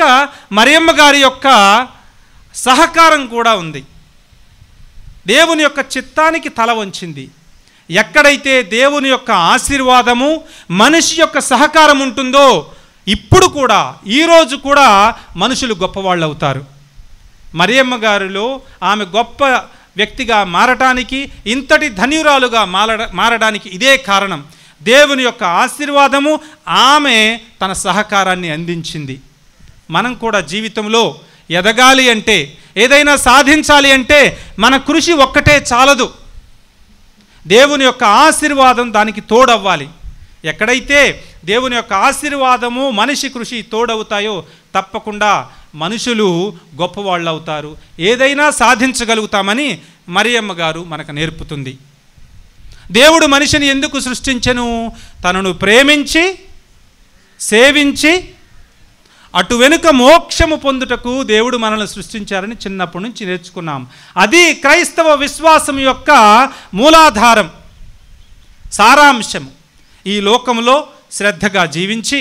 మరియమ్మ గారి యొక్క సహకారం కూడా ఉంది. దేవుని యొక్క చిత్తానికి తల వంచింది. ఎక్కడైతే దేవుని యొక్క ఆశీర్వాదము, మనిషి యొక్క సహకారం ఉంటుందో ఇప్పుడు కూడా, ఈరోజు కూడా మనుషులు గొప్పవాళ్ళు అవుతారు. మరియమ్మ గారిలో ఆమె గొప్ప వ్యక్తిగా మారటానికి, ఇంతటి ధన్యురాలుగా మారడానికి ఇదే కారణం. దేవుని యొక్క ఆశీర్వాదము, ఆమె తన సహకారాన్ని అందించింది. మనం కూడా జీవితంలో ఎదగాలి అంటే, ఏదైనా సాధించాలి అంటే మన కృషి ఒక్కటే చాలదు, దేవుని యొక్క ఆశీర్వాదం దానికి తోడవ్వాలి. ఎక్కడైతే దేవుని యొక్క ఆశీర్వాదము, మనిషి కృషి తోడవుతాయో తప్పకుండా మనుషులు గొప్పవాళ్ళు అవుతారు, ఏదైనా సాధించగలుగుతామని మరియమ్మ గారు మనకు నేర్పుతుంది. దేవుడు మనిషిని ఎందుకు సృష్టించెను? తనను ప్రేమించి, సేవించి, అటు వెనుక మోక్షము పొందుటకు దేవుడు మనల్ని సృష్టించారని చిన్నప్పటి నుంచి నేర్చుకున్నాం. అది క్రైస్తవ విశ్వాసం యొక్క మూలాధారం, సారాంశం. ఈ లోకంలో శ్రద్ధగా జీవించి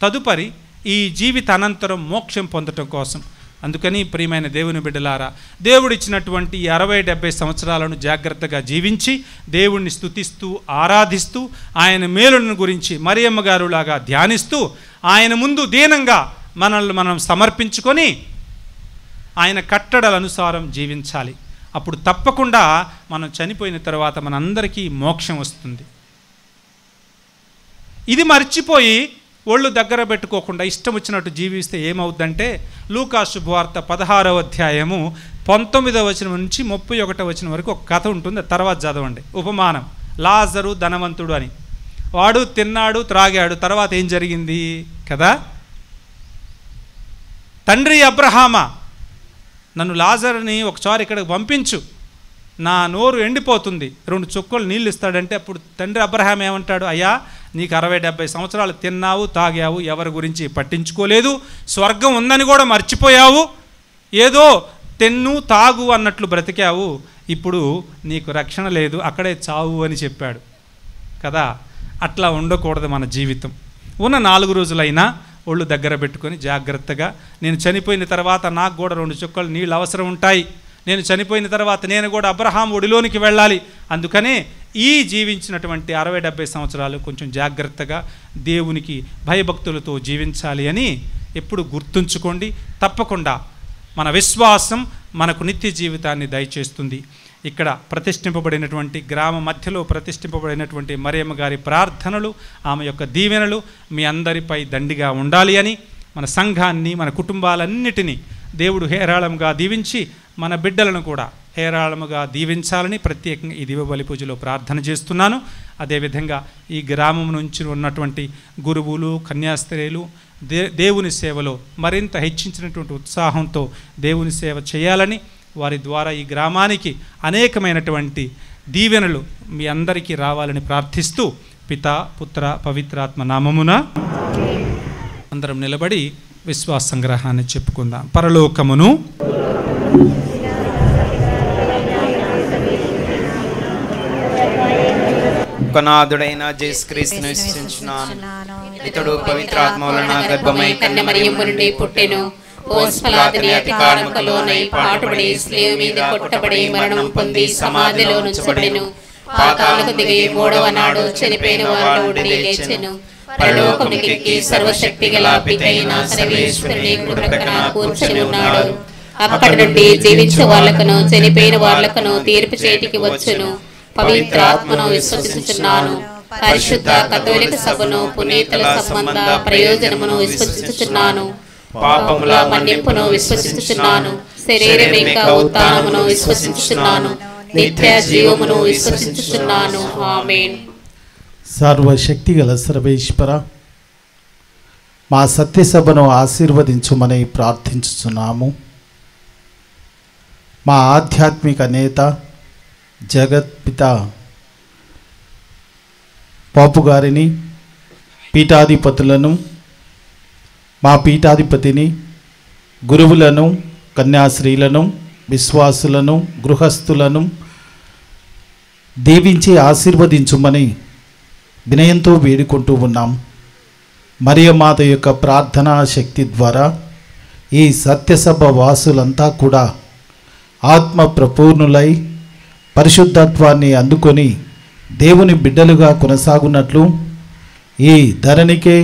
తదుపరి ఈ జీవిత అనంతరం మోక్షం పొందటం కోసం. అందుకని ప్రియమైన దేవుని బిడ్డలారా, దేవుడిచ్చినటువంటి ఈ 60-70 సంవత్సరాలను జాగ్రత్తగా జీవించి దేవుణ్ణి స్తుతిస్తూ, ఆరాధిస్తూ, ఆయన మేలులను గురించి మరియమ్మ గారులాగా ధ్యానిస్తూ, ఆయన ముందు దీనంగా మనల్ని మనం సమర్పించుకొని ఆయన కట్టడల అనుసారం జీవించాలి. అప్పుడు తప్పకుండా మనం చనిపోయిన తర్వాత మనందరికీ మోక్షం వస్తుంది. ఇది మర్చిపోయి ఒళ్ళు దగ్గర పెట్టుకోకుండా ఇష్టం వచ్చినట్టు జీవిస్తే ఏమవుద్దంటే, లూకా శుభవార్త 16వ అధ్యాయము 19వ వచనం నుంచి 31వ వచనం వరకు ఒక కథ ఉంటుంది, తర్వాత చదవండి. ఉపమానం, లాజరు ధనవంతుడు అని. వాడు తిన్నాడు, త్రాగాడు, తర్వాత ఏం జరిగింది కదా? తండ్రి అబ్రహామా, నన్ను లాజరుని ఒకసారి ఇక్కడికి పంపించు, నా నోరు ఎండిపోతుంది, 2 చుక్కలు నీళ్ళు ఇస్తాడంటే అప్పుడు తండ్రి అబ్రహాం ఏమంటాడు? అయ్యా, నీకు 60-70 సంవత్సరాలు తిన్నావు, తాగావు, ఎవరి గురించి పట్టించుకోలేదు, స్వర్గం ఉందని కూడా మర్చిపోయావు, ఏదో తెన్ను తాగు అన్నట్లు బ్రతికావు, ఇప్పుడు నీకు రక్షణ లేదు, అక్కడే చావు అని చెప్పాడు కదా. అట్లా ఉండకూడదు మన జీవితం. ఉన్న 4 రోజులైనా ఒళ్ళు దగ్గర పెట్టుకొని జాగ్రత్తగా, నేను చనిపోయిన తర్వాత నాకు కూడా 2 చుక్కలు నీళ్ళు అవసరం ఉంటాయి, నేను చనిపోయిన తర్వాత నేను కూడా అబ్రహాం ఒడిలోనికి వెళ్ళాలి, అందుకనే ఈ జీవించినటువంటి 60-70 సంవత్సరాలు కొంచెం జాగ్రత్తగా దేవునికి భయభక్తులతో జీవించాలి అని ఎప్పుడు గుర్తుంచుకోండి. తప్పకుండా మన విశ్వాసం మనకు నిత్య జీవితాన్ని దయచేస్తుంది. ఇక్కడ ప్రతిష్ఠింపబడినటువంటి గ్రామ మధ్యలో ప్రతిష్ఠింపబడినటువంటి మరియమ్మ గారి ప్రార్థనలు, ఆమె యొక్క దీవెనలు మీ అందరిపై దండిగా ఉండాలి అని, మన సంఘాన్ని, మన కుటుంబాలన్నిటినీ దేవుడు హేరాళంగా దీవించి మన బిడ్డలను కూడా హేరాళముగా దీవించాలని ప్రత్యేకంగా ఈ దివ్యబలి పూజలో ప్రార్థన చేస్తున్నాను. అదేవిధంగా ఈ గ్రామం నుంచి ఉన్నటువంటి గురువులు, కన్యాస్త్రీలు దేవుని సేవలో మరింత హెచ్చించినటువంటి ఉత్సాహంతో దేవుని సేవ చేయాలని, వారి ద్వారా ఈ గ్రామానికి అనేకమైనటువంటి దీవెనలు మీ అందరికీ రావాలని ప్రార్థిస్తూ, పితా, పుత్ర, పవిత్రాత్మ నామమున అందరం నిలబడి విశ్వాస సంగ్రహాన్ని చెప్పుకుందాం. పరలోకమును నాథుడైన యేసుక్రీస్తును విశ్వసించున్నాను. ఇతడు పవిత్రాత్మ వలన గర్భమై కన్య మరియమ్మ నుండి పుట్టెను. ఓస్పలాతిని అధికారముకు లోనై పాటుపడి స్లేవ్ మీద కొట్టబడి మరణం పొంది సమాధిలో నుంచబడెను. పాతాళముకు దిగి 3వ నాడు చనిపోయిన వారిలో నుండి లేచెను. పరలోకమునికి సర్వశక్తి గల పితైన సర్వేశ్వరుని కుడి ప్రక్కన కూర్చుని ఉన్నాడు. అక్కడి నుండి జీవించే వాళ్ళకును చనిపోయిన వాళ్ళకును తీర్పు చేటికి వచ్చును. పవిత్రాత్మను విశ్వసించుచున్నాను. పరిశుద్ధ కథోలిక సభను, పునీతుల సంబంధ ప్రయోజనమును విశ్వసించుచున్నాను. పాపముల మన్నింపును విశ్వసించుచున్నాను, శరీరమేక ఉత్థానమును విశ్వసించుచున్నాను, నిత్య జీవమును విశ్వసించుచున్నాను. ఆమేన్. సర్వశక్తి గల సర్వేశ్వర, మా సత్యసభను ఆశీర్వదించుమని ప్రార్థించుచున్నాము. మా ఆధ్యాత్మిక నేత జగత్పిత పాపు గారిని, పీఠాధిపతులను, మా పీఠాధిపతిని, గురువులను, కన్యాశ్రీలను, విశ్వాసులను, గృహస్థులను దీవించి ఆశీర్వదించుమని వినయంతో వేడుకుంటూ ఉన్నాం. మరియమాత యొక్క ప్రార్థనా శక్తి ద్వారా ఈ సత్యసభ వాసులంతా కూడా ఆత్మ ప్రపూర్ణులై పరిశుద్ధత్వాన్ని అందుకొని దేవుని బిడ్డలుగా కొనసాగున్నట్లు ఈ ధరణికే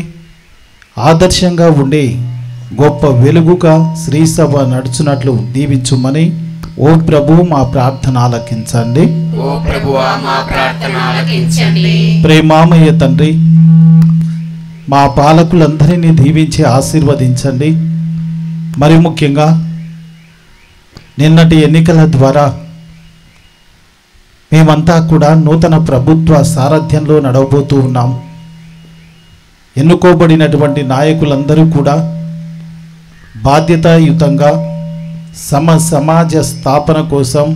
ఆదర్శంగా ఉండే గొప్ప వెలుగుగా శ్రీసభ నడుచున్నట్లు దీవించుమని ఓ ప్రభు మా ప్రార్థన ఆలకించండి. ఓ ప్రభువా మా ప్రార్థన ఆలకించండి. ప్రేమామయ్య తండ్రి, మా పాలకులందరినీ దీవించి ఆశీర్వదించండి. మరి ముఖ్యంగా నిన్నటి ఎన్నికల ద్వారా మేమంతా కూడా నూతన ప్రభుత్వ సారథ్యంలో నడవబోతూ ఉన్నాం. ఎన్నుకోబడినటువంటి నాయకులందరూ కూడా బాధ్యతాయుతంగా సమాజ స్థాపన కోసం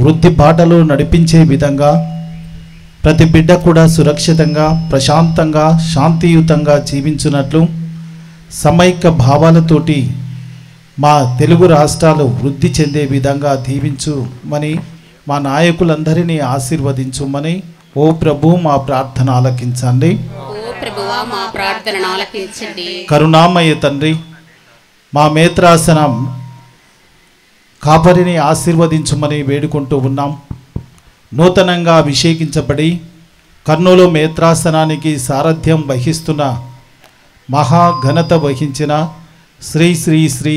వృద్ధి బాటలో నడిపించే విధంగా ప్రతి బిడ్డ కూడా సురక్షితంగా, ప్రశాంతంగా, శాంతియుతంగా జీవించున్నట్లు సమైక్య భావాలతోటి మా తెలుగు రాష్ట్రాలు వృద్ధి చెందే విధంగా దీవించుమని, మా నాయకులందరినీ ఆశీర్వదించుమని ఓ ప్రభు మా ప్రార్థన ఆలకించండి. ఓ ప్రభువా మా ప్రార్థన ఆలకించండి. కరుణామయ తండ్రి, మా మేత్రాసనం కాపరిని ఆశీర్వదించుమని వేడుకుంటూ ఉన్నాం. నూతనంగా అభిషేకించబడి కర్నూలు మేత్రాసనానికి సారథ్యం వహిస్తున్న మహాఘనత వహించిన శ్రీ శ్రీ శ్రీ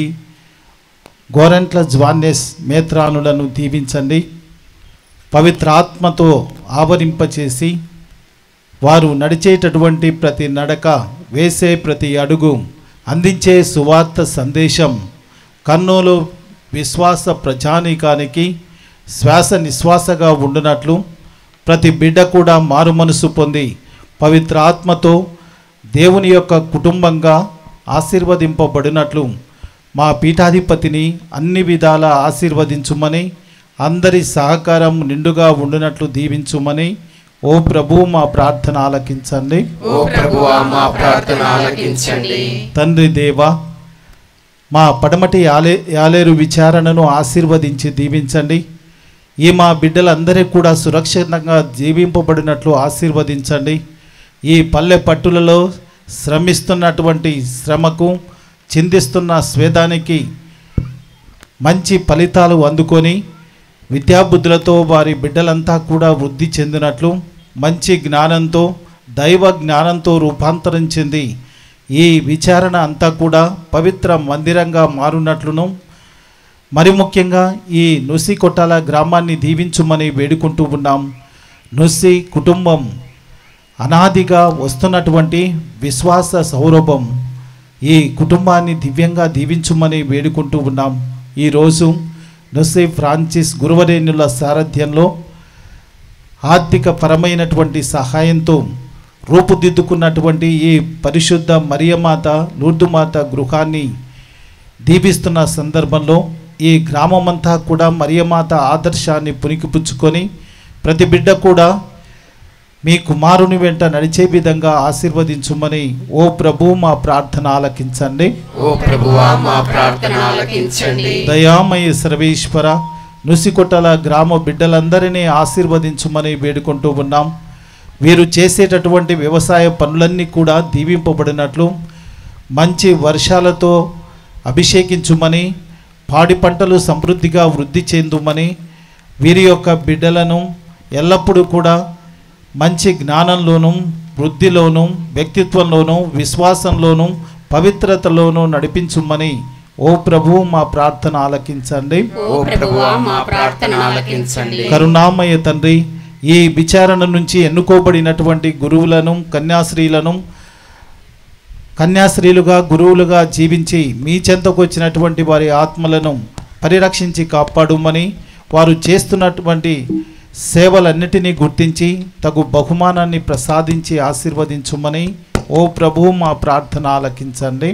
గోరంట్ల జ్వాన్యస్ మేత్రానులను దీవించండి. పవిత్రాత్మతో ఆవరింపచేసి వారు నడిచేటటువంటి ప్రతి నడక, వేసే ప్రతి అడుగు, అందించే సువార్త సందేశం కర్నూలు విశ్వాస ప్రజానీకానికి శ్వాస నిశ్వాసగా ఉండునట్లు ప్రతి బిడ్డ కూడా మారు మనసు పొంది పవిత్రాత్మతో దేవుని యొక్క కుటుంబంగా ఆశీర్వదింపబడినట్లు మా పీఠాధిపతిని అన్ని విధాల ఆశీర్వదించుమని, అందరి సహకారం నిండుగా ఉండునట్లు దీవించుమని ఓ ప్రభు మా ప్రార్థన ఆలకించండి. ఓ ప్రభువా మా ప్రార్థన ఆలకించండి. తండ్రి దేవా, మా పడమటి యాలేరు విచారణను ఆశీర్వదించి దీవించండి. ఈ మా బిడ్డలందరూ కూడా సురక్షితంగా జీవింపబడినట్లు ఆశీర్వదించండి. ఈ పల్లె పట్టులలో శ్రమిస్తున్నటువంటి శ్రమకు, చిందిస్తున్న స్వేదానికి మంచి ఫలితాలు అందుకొని విద్యాబుద్ధులతో వారి బిడ్డలంతా కూడా వృద్ధి చెందినట్లు మంచి జ్ఞానంతో, దైవ జ్ఞానంతో రూపాంతరం చెంది ఈ విచారణ అంతా కూడా పవిత్ర మందిరంగా మారునట్లును, మరి ముఖ్యంగా ఈ నుసి కొట్టాల గ్రామాన్ని దీవించుమని వేడుకుంటూ ఉన్నాం. నుసి కుటుంబం అనాదిగా వస్తున్నటువంటి విశ్వాస సౌరభం, ఈ కుటుంబాన్ని దివ్యంగా దీవించుమని వేడుకుంటూ ఉన్నాం. ఈరోజు నుసి ఫ్రాన్సిస్ గురువరేణ్యుల సారథ్యంలో ఆర్థిక పరమైనటువంటి సహాయంతో రూపుదిద్దుకున్నటువంటి ఈ పరిశుద్ధ మరియమాత లూర్దుమాత గృహాన్ని దీవిస్తున్న సందర్భంలో ఈ గ్రామమంతా కూడా మరియమాత ఆదర్శాన్ని పుణికిపుచ్చుకొని ప్రతి బిడ్డ కూడా మీ కుమారుని వెంట నడిచే విధంగా ఆశీర్వదించుమని ఓ ప్రభు మా ప్రార్థన ఆలకించండి. ఓ ప్రభువా మా ప్రార్థన ఆలకించండి. దయామయ సర్వేశ్వర, నుసికొట్టల గ్రామ బిడ్డలందరినీ ఆశీర్వదించుమని వేడుకుంటూ ఉన్నాం. వీరు చేసేటటువంటి వ్యవసాయ పనులన్నీ కూడా దీవింపబడినట్లు మంచి వర్షాలతో అభిషేకించుమని, పాడి పంటలు సమృద్ధిగా వృద్ధి చెందుమని, వీరి యొక్క బిడ్డలను ఎల్లప్పుడూ కూడా మంచి జ్ఞానంలోనూ, వృద్ధిలోనూ, వ్యక్తిత్వంలోనూ, విశ్వాసంలోనూ, పవిత్రతలోనూ నడిపించుమని ఓ ప్రభు మా ప్రార్థన ఆలకించండి. ఓ ప్రభువా మా ప్రార్థన ఆలకించండి. కరుణామయ తండ్రి, ఈ విచారణ నుంచి ఎన్నుకోబడినటువంటి గురువులను, కన్యాశ్రీలను కన్యాశ్రీలుగా గురువులుగా జీవించి మీ చెంతకు వచ్చినటువంటి వారి ఆత్మలను పరిరక్షించి కాపాడుమని, వారు చేస్తున్నటువంటి సేవలన్నిటినీ గుర్తించి తగు బహుమానాన్ని ప్రసాదించి ఆశీర్వదించుమని ఓ ప్రభు మా ప్రార్థన ఆలకించండి.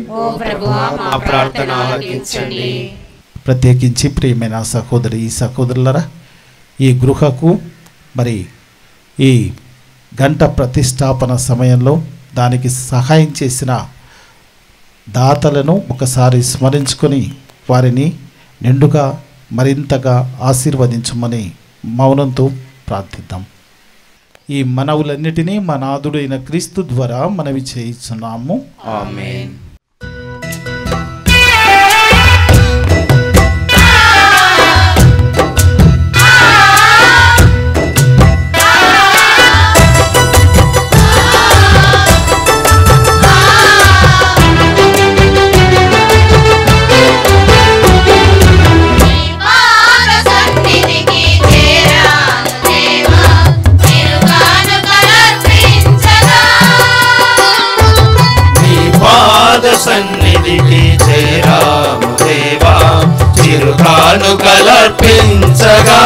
ప్రత్యేకించి ప్రియమైన సహోదరులరా, ఈ గృహకు మరి ఈ గంట ప్రతిష్టాపన సమయంలో దానికి సహాయం చేసిన దాతలను ఒకసారి స్మరించుకొని వారిని నిండుగా మరింతగా ఆశీర్వదించమని మౌనంతో ప్రార్థిద్దాం. ఈ మనవులన్నిటినీ మా నాథుడైన క్రీస్తు ద్వారా మనవి చేయిస్తున్నాము. ఆమేన్. సన్నిధికి చేరాము దేవా, చిరుకానుకలర్పించగా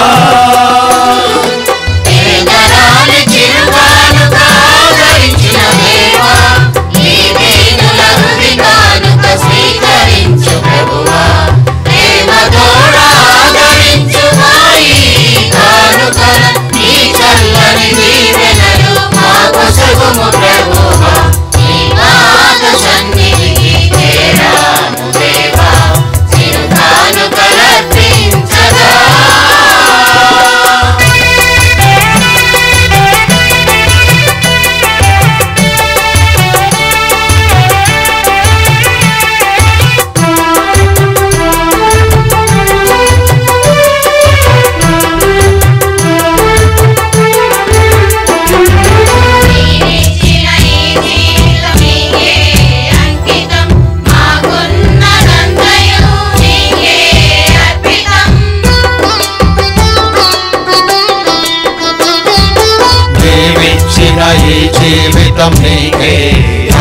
ఈ జీవితం నీకే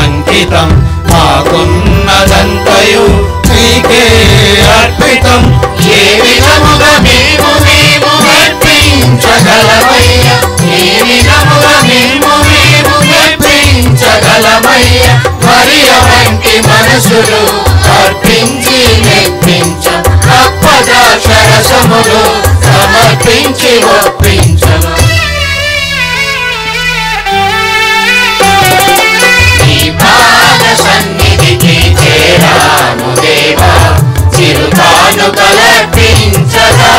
అంకితం, మాకున్నదంతయు నీకే అర్పితం. ఏ విధముగా మేము మెప్పించగలమయ్యా, ఏ విధముగా మేము మెప్పించగలమయ్యా. మరియ వంటి మనసులు అర్పించి మెప్పించం, అప్పదాక్షరసములు సమర్పించి ఒప్పించను. సన్నిధికి చేరాము దేవా, చిరుకానుకలర్పించగా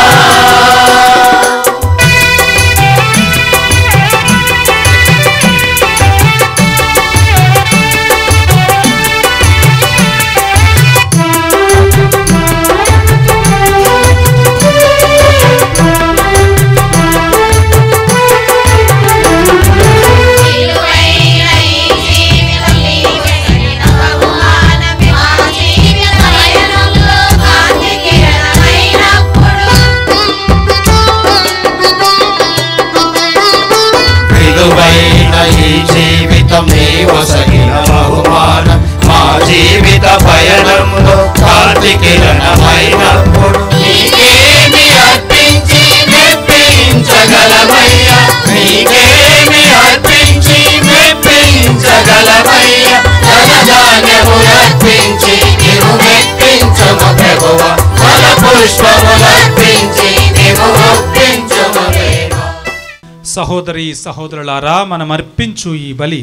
ఈ జీవితం నీవొసగిన బహుమానం, మా జీవిత పయనంలో కాంతి కిరణమైనప్పుడు నీకేమి అర్పించి మెప్పించగలమయ్యా, నీకేమి అర్పించి మెప్పించగలమయ్యా. ధనధాన్యములర్పించి నీవు మెప్పించము ప్రభువా, ఫల పుష్పములర్పించి నీవు ఒప్పించము దేవా. సహోదరి సహోదరులారా, మనం అర్పించు ఈ బలి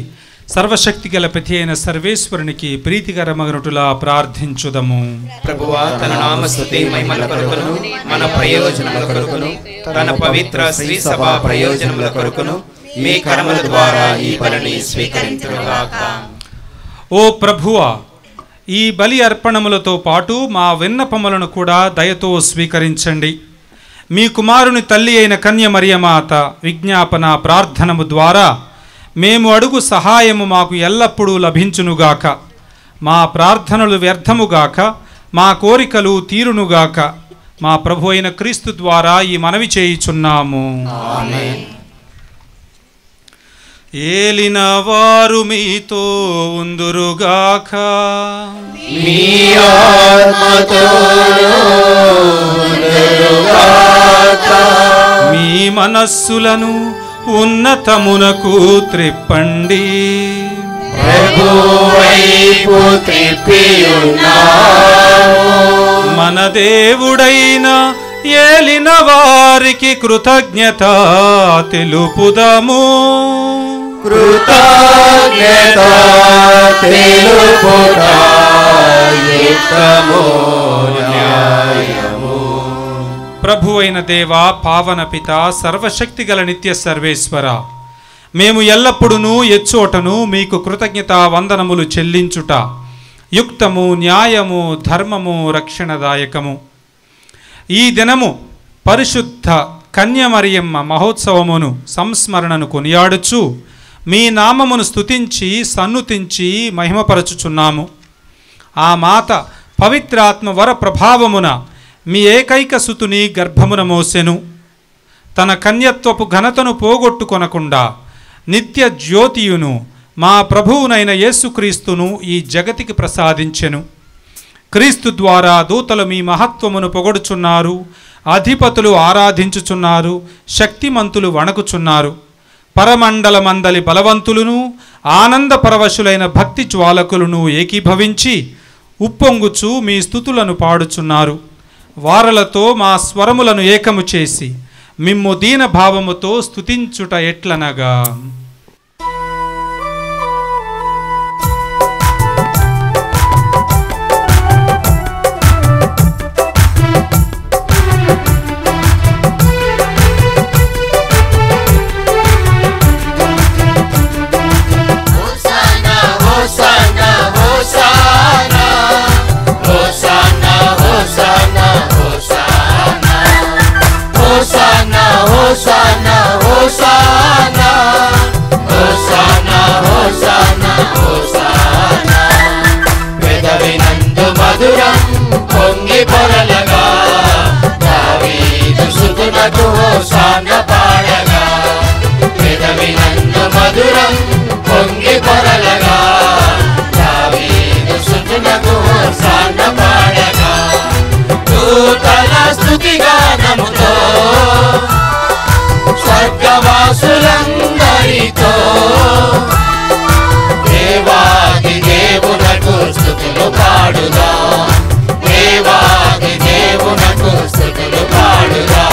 సర్వశక్తి గల ప్రతి అయిన సర్వేశ్వరునికి ప్రీతికరమగునటులా ప్రార్థించుదము. ప్రభువా, తన నామస్తుతి మహిమల కొరకును, మన ప్రయోజనముల కొరకును, తన పవిత్ర శ్రీ సభ ప్రయోజనముల కొరకును మీ కర్మల ద్వారా ఈ బలిని స్వీకరించుగాక. ఓ ప్రభువా, ఈ బలి అర్పణములతో పాటు మా విన్నపములను కూడా దయతో స్వీకరించండి. మీ కుమారుని తల్లి అయిన కన్య మరియమాత విజ్ఞాపన ప్రార్థనము ద్వారా మేము అడుగు సహాయము మాకు ఎల్లప్పుడూ లభించునుగాక. మా ప్రార్థనలు వ్యర్థముగాక, మా కోరికలు తీరునుగాక. మా ప్రభు అయిన క్రీస్తు ద్వారా ఈ మనవి చేయుచున్నాము. ఆమేన్. ఏలిన వారు మీతో ఉందురుగాక. మీ ఆత్మతోనూ ఉందురుగాక. మీ మనస్సులను ఉన్నతమునకు త్రిప్పండి. ప్రభువైపు త్రిప్పియున్నాము. మన దేవుడైన ఏలిన వారికి కృతజ్ఞత తెలుపుదము. కృతజ్ఞత తెలుపుట యుక్తము న్యాయము. ప్రభువైన దేవా, పావన పిత, సర్వశక్తి గల నిత్య సర్వేశ్వర, మేము ఎల్లప్పుడూ ఎచ్చోటను మీకు కృతజ్ఞత వందనములు చెల్లించుట యుక్తము, న్యాయము, ధర్మము, రక్షణదాయకము. ఈ దినము పరిశుద్ధ కన్యమరియమ్మ మహోత్సవమును సంస్మరణను కొనియాడుచు మీ నామమును స్తుతించి సన్నుతించి మహిమపరచుచున్నాము. ఆ మాత పవిత్రాత్మ వర ప్రభావమున మీ ఏకైక సుతుని గర్భమున మోసెను. తన కన్యత్వపు ఘనతను పోగొట్టుకొనకుండా నిత్య జ్యోతియును మా ప్రభువునైన యేసుక్రీస్తును ఈ జగతికి ప్రసాదించెను. క్రీస్తు ద్వారా దూతలు మీ మహత్వమును పొగడుచున్నారు, అధిపతులు ఆరాధించుచున్నారు, శక్తిమంతులు వణకుచున్నారు. పరమండల మందలి బలవంతులను ఆనంద పరవశులైన భక్తి జ్వాలకులను ఏకీభవించి ఉప్పొంగుచు మీ స్తుతులను పాడుచున్నారు. వారలతో మా స్వరములను ఏకము చేసి మిమ్ము దీన భావముతో స్తుతించుట ఎట్లనగా, hosanna hosanna hosanna hosanna hosanna. పెదవినందు మధురం పొంగి పొరలగా దావీదు సుతునకు హోసానా పాడగా. పెదవినందు మధురం పొంగి పొరలగా దావీదు సుతునకు హోసానా పాడగా. దూతల స్తుతిగానముతో స్వర్గవాసులందరితో దేవాది దేవునకు స్తుతులు పాడుదా. దేవాది దేవునకు స్తుతులు పాడుదా.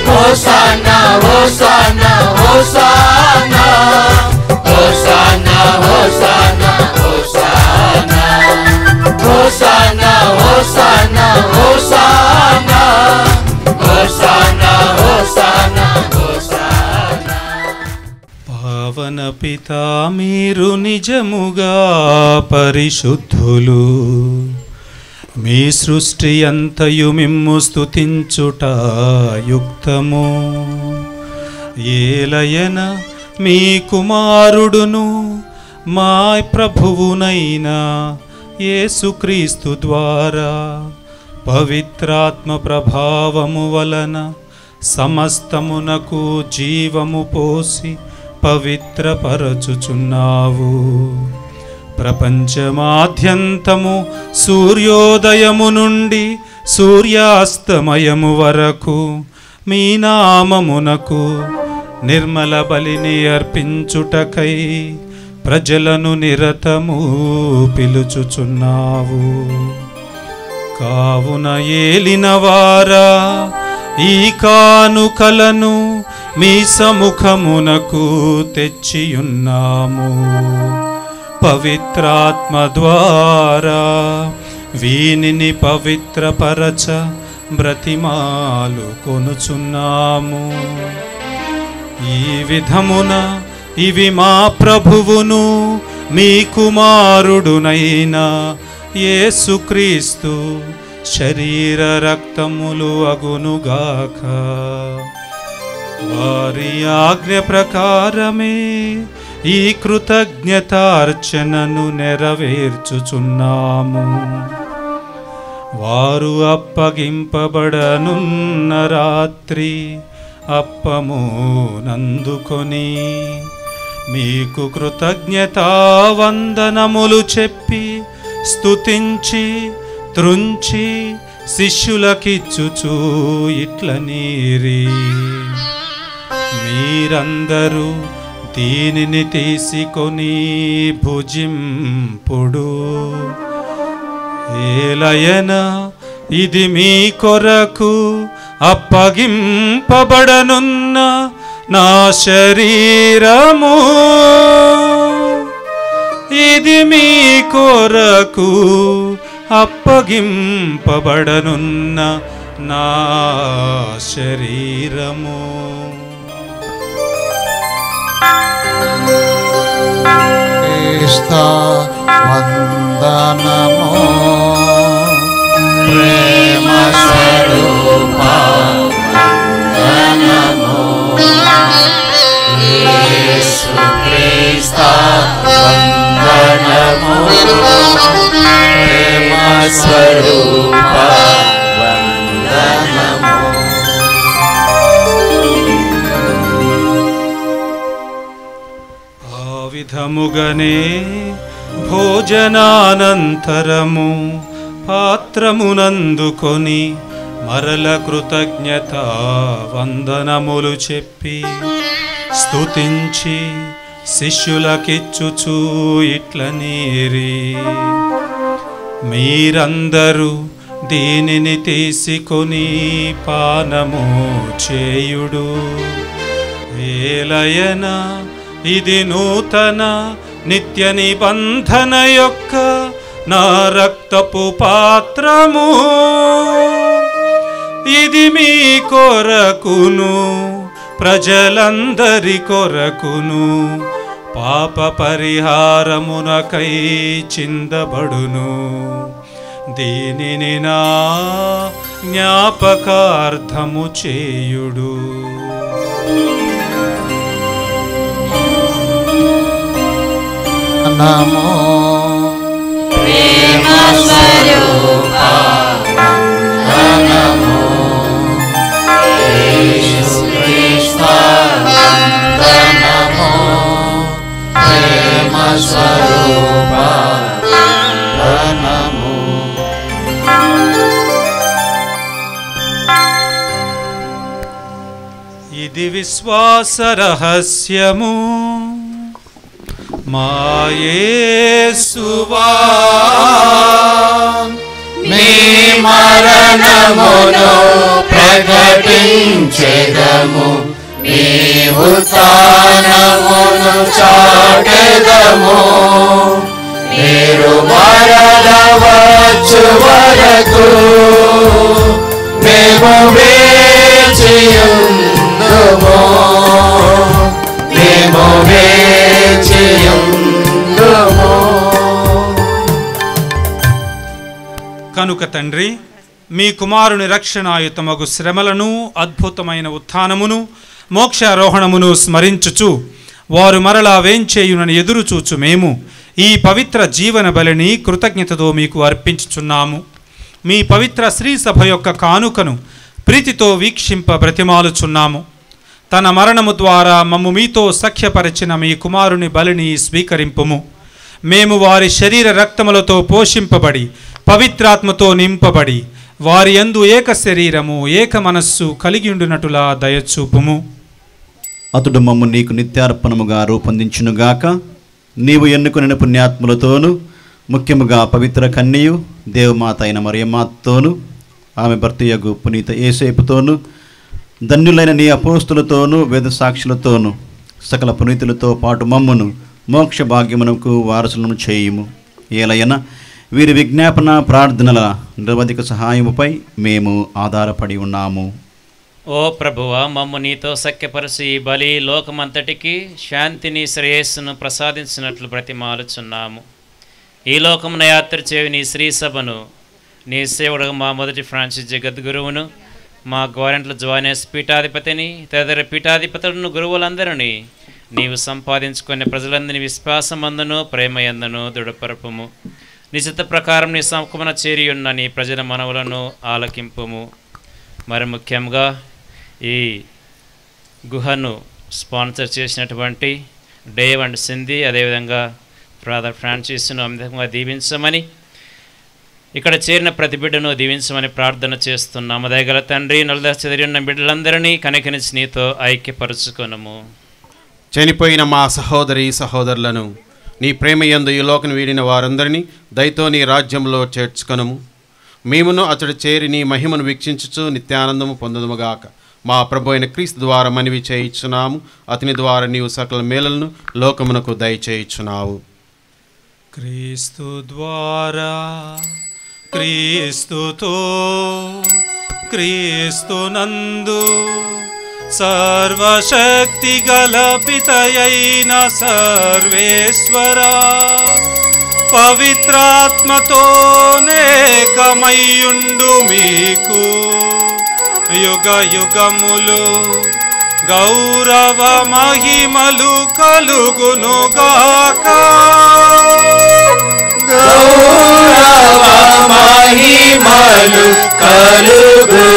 Hosanna hosanna hosanna hosanna hosanna hosanna hosanna hosanna hosanna hosanna hosanna hosanna. పావన పితా, మీరు నిజముగా పరిశుద్ధులు. మీ సృష్టి అంతయు మిమ్ము స్తుతించుట యుక్తము. ఏలయన మీ కుమారుడును మా ప్రభువునైన యేసుక్రీస్తు ద్వారా పవిత్రాత్మ ప్రభావము వలన సమస్తమునకు జీవము పోసి పవిత్రపరచుచున్నావు. ప్రపంచమాద్యంతము సూర్యోదయము నుండి సూర్యాస్తమయము వరకు మీ నామమునకు నిర్మల బలిని అర్పించుటకై ప్రజలను నిరతము పిలుచుచున్నావు. కావున ఏలినవారా, ఈ కానుకలను మీ సముఖమునకు తెచ్చియున్నాము. పవిత్రాత్మ ద్వారా వీనిని పవిత్రపరచ బ్రతిమాలు కొనుచున్నాము. ఈ విధమున ఇవి మా ప్రభువును మీ కుమారుడునైన యేసుక్రీస్తు శరీర రక్తములు అగునుగాక. వారి ఆజ్ఞ ప్రకారమే ఈ కృతజ్ఞతార్చనను నెరవేర్చుచున్నాము. వారు అప్పగింపబడనున్న రాత్రి అప్పము నందుకొని మీకు కృతజ్ఞతా వందనములు చెప్పి స్తుతించి త్రుంచి శిష్యులకిచ్చుచూ ఇట్లనీరి, మీరందరూ దీనిని తీసుకొని భుజింపుడు. ఏలయన ఇది మీ కొరకు అప్పగింపబడనున్న నా శరీరము. ఇది మీ కొరకు అప్పగింపబడనున్న నా శరీరము. వందనము ప్రేమ స్వరూపా వందనము, యేసు క్రీస్తు వందనము ప్రేమ స్వరూపా వందనము. ఆ విధముగనే భోజనానంతరము పాత్రమునందుకొని మరల కృతజ్ఞత వందనములు చెప్పి స్తుతించి శిష్యులకిచ్చుచూ ఇట్లనీరి, మీరందరూ దీనిని తీసుకొని పానము చేయుడు. ఏలయన ఇది నూతన నిత్య నిబంధన యొక్క నా రక్తపు పాత్రము. ఇది మీ కొరకును ప్రజలందరి కొరకును పాప పరిహారమునకై చిందబడును. దీనిని నా జ్ఞాపకార్థము చేయుడు. నమో ప్రేమ స్వరూపా వందనము, యేసు క్రీస్తు వందనము ప్రేమ స్వరూపా వందనము. ఇది విశ్వాస రహస్యము. మా యేసువా మీ మరణమును ప్రకటించెదము, మీ ఉత్థానమును చాటెదము. మీరు మరల వచ్చు వరకు మేము వేచియుందుము, మేము వేచియుందుము. కనుక తండ్రి, మీ కుమారుని రక్షణాయుతమగు శ్రమలను అద్భుతమైన ఉత్థానమును మోక్షారోహణమును స్మరించుచు వారు మరలా వేంచేయునని ఎదురుచూచు మేము ఈ పవిత్ర జీవన బలిని కృతజ్ఞతతో మీకు అర్పించుచున్నాము. మీ పవిత్ర శ్రీ సభ యొక్క కానుకను ప్రీతితో వీక్షింప బ్రతిమాలుచున్నాము. తన మరణము ద్వారా మమ్ము మీతో సఖ్యపరిచిన మీ కుమారుని బలిని స్వీకరింపుము. మేము వారి శరీర రక్తములతో పోషింపబడి పవిత్రాత్మతో నింపబడి వారి యందు ఏక శరీరము ఏక మనస్సు కలిగి ఉండునటులా దయచూపుము. అతడు మమ్ము నీకు నిత్యార్పణముగా రూపొందించునుగాక. నీవు ఎన్నుకొనిన పుణ్యాత్ములతోనూ ముఖ్యముగా పవిత్ర కన్యయు దేవమాత అయిన మరియమ్మతోనూ ఆమె భర్తయగు పునీత యేసేపుతోనూ ధన్యులైన నీ అపోస్తులతోనూ వేద సాక్షులతోనూ సకల పునీతులతో పాటు మమ్మును మోక్ష భాగ్యమునకు వారసులను చేయుము. ఏలయన వీరి విజ్ఞాపన ప్రార్థనల నిరవధిక సహాయముపై మేము ఆధారపడి ఉన్నాము. ఓ ప్రభువా, మమ్ము నీతో సఖ్యపరచు ఈ బలి లోకమంతటికి శాంతిని శ్రేయస్సును ప్రసాదించినట్లు బ్రతిమాలుచున్నాము. ఈ లోకమున యాత్ర చేయు నీ శ్రీ సభను నీ సేవడుగా మా మొదటి ఫ్రాన్సిస్ జగద్గురువును, మా గవర్నమెంట్ల జోనెస్ పీఠాధిపతిని, తదితర పీఠాధిపతులను, గురువులందరినీ నీవు సంపాదించుకునే ప్రజలందరినీ విశ్వాసమందును ప్రేమయందును దృఢపరపుము. నిశ్చిత ప్రకారం నీ సముఖమున చేరి ఉన్న నీ ప్రజల మనవులను ఆలకింపుము. మరి ముఖ్యంగా ఈ గుహను స్పాన్సర్ చేసినటువంటి డేవ్ అండ్ సింధీ, అదేవిధంగా బ్రదర్ ఫ్రాన్సిస్ను అమితంగా దీవించమని, ఇక్కడ చేరిన ప్రతి బిడ్డను దీవించమని ప్రార్థన చేస్తున్నాము. దయగల తండ్రి, నలుదశ చెదిరిన బిడ్డలందరినీ కనికరించి నీతో ఐక్యపరుచుకొనుము. చనిపోయిన మా సహోదరి సహోదరులను నీ ప్రేమయందు ఈ లోకను వీడిన వారందరినీ దయతో నీ రాజ్యంలో చేర్చుకొనుము. మేమును అతడు చేరి నీ మహిమను వీక్షించుచు నిత్యానందము పొందదుముగాక. మా ప్రభు అయిన క్రీస్తు ద్వారా మనవి చేయించున్నాము. అతని ద్వారా నీవు సకల మేలులను లోకమునకు దయచేయుచున్నావు. క్రీస్తు ద్వారా, క్రీస్తుతో, క్రీస్తునందు సర్వశక్తి గల పితయైన సర్వేశ్వరా, పవిత్రాత్మతో నేకమయ్యుండు మీకు యుగ యుగములు గౌరవ మహిమలు కలుగునుగాక. గౌరవ మహిమలు కలుగునుగాక.